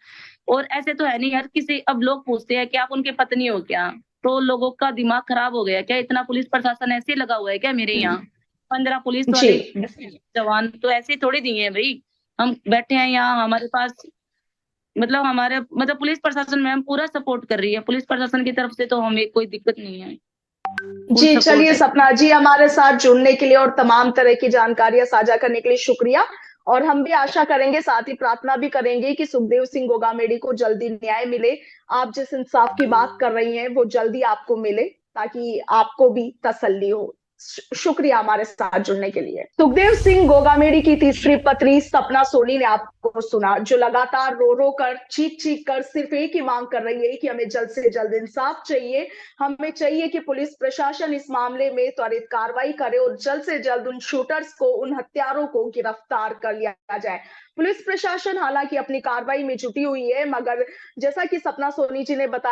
और ऐसे तो है नहीं हर किसी। अब लोग पूछते हैं कि आप उनके पत्नी हो क्या, तो लोगों का दिमाग खराब हो गया क्या? इतना पुलिस प्रशासन ऐसे लगा हुआ है क्या मेरे यहाँ? 15 पुलिस वाले जवान तो ऐसे थोड़ी दिए हैं भाई। हम बैठे हैं यहाँ, हमारे पास हमारे पुलिस प्रशासन में हम पूरा सपोर्ट कर रही है। पुलिस प्रशासन की तरफ से तो हमें कोई दिक्कत नहीं है। जी चलिए सपना जी, हमारे साथ जुड़ने के लिए और तमाम तरह की जानकारियां साझा करने के लिए शुक्रिया। और हम भी आशा करेंगे, साथ ही प्रार्थना भी करेंगे कि सुखदेव सिंह गोगामेडी को जल्दी न्याय मिले। आप जिस इंसाफ की बात कर रही हैं वो जल्दी आपको मिले, ताकि आपको भी तसल्ली हो। शुक्रिया हमारे साथ जुड़ने के लिए। सुखदेव सिंह गोगामेडी की तीसरी पत्नी सपना सोनी ने आपको सुना, जो लगातार रो रो कर, चीख चीख कर सिर्फ एक ही मांग कर रही है कि हमें जल्द से जल्द इंसाफ चाहिए। हमें चाहिए कि पुलिस प्रशासन इस मामले में त्वरित कार्रवाई करे और जल्द से जल्द उन शूटर्स को, उन हत्यारों को गिरफ्तार कर लिया जाए। पुलिस प्रशासन हालांकि अपनी कार्रवाई में जुटी हुई है, मगर जैसा कि सपना सोनी जी ने बताया,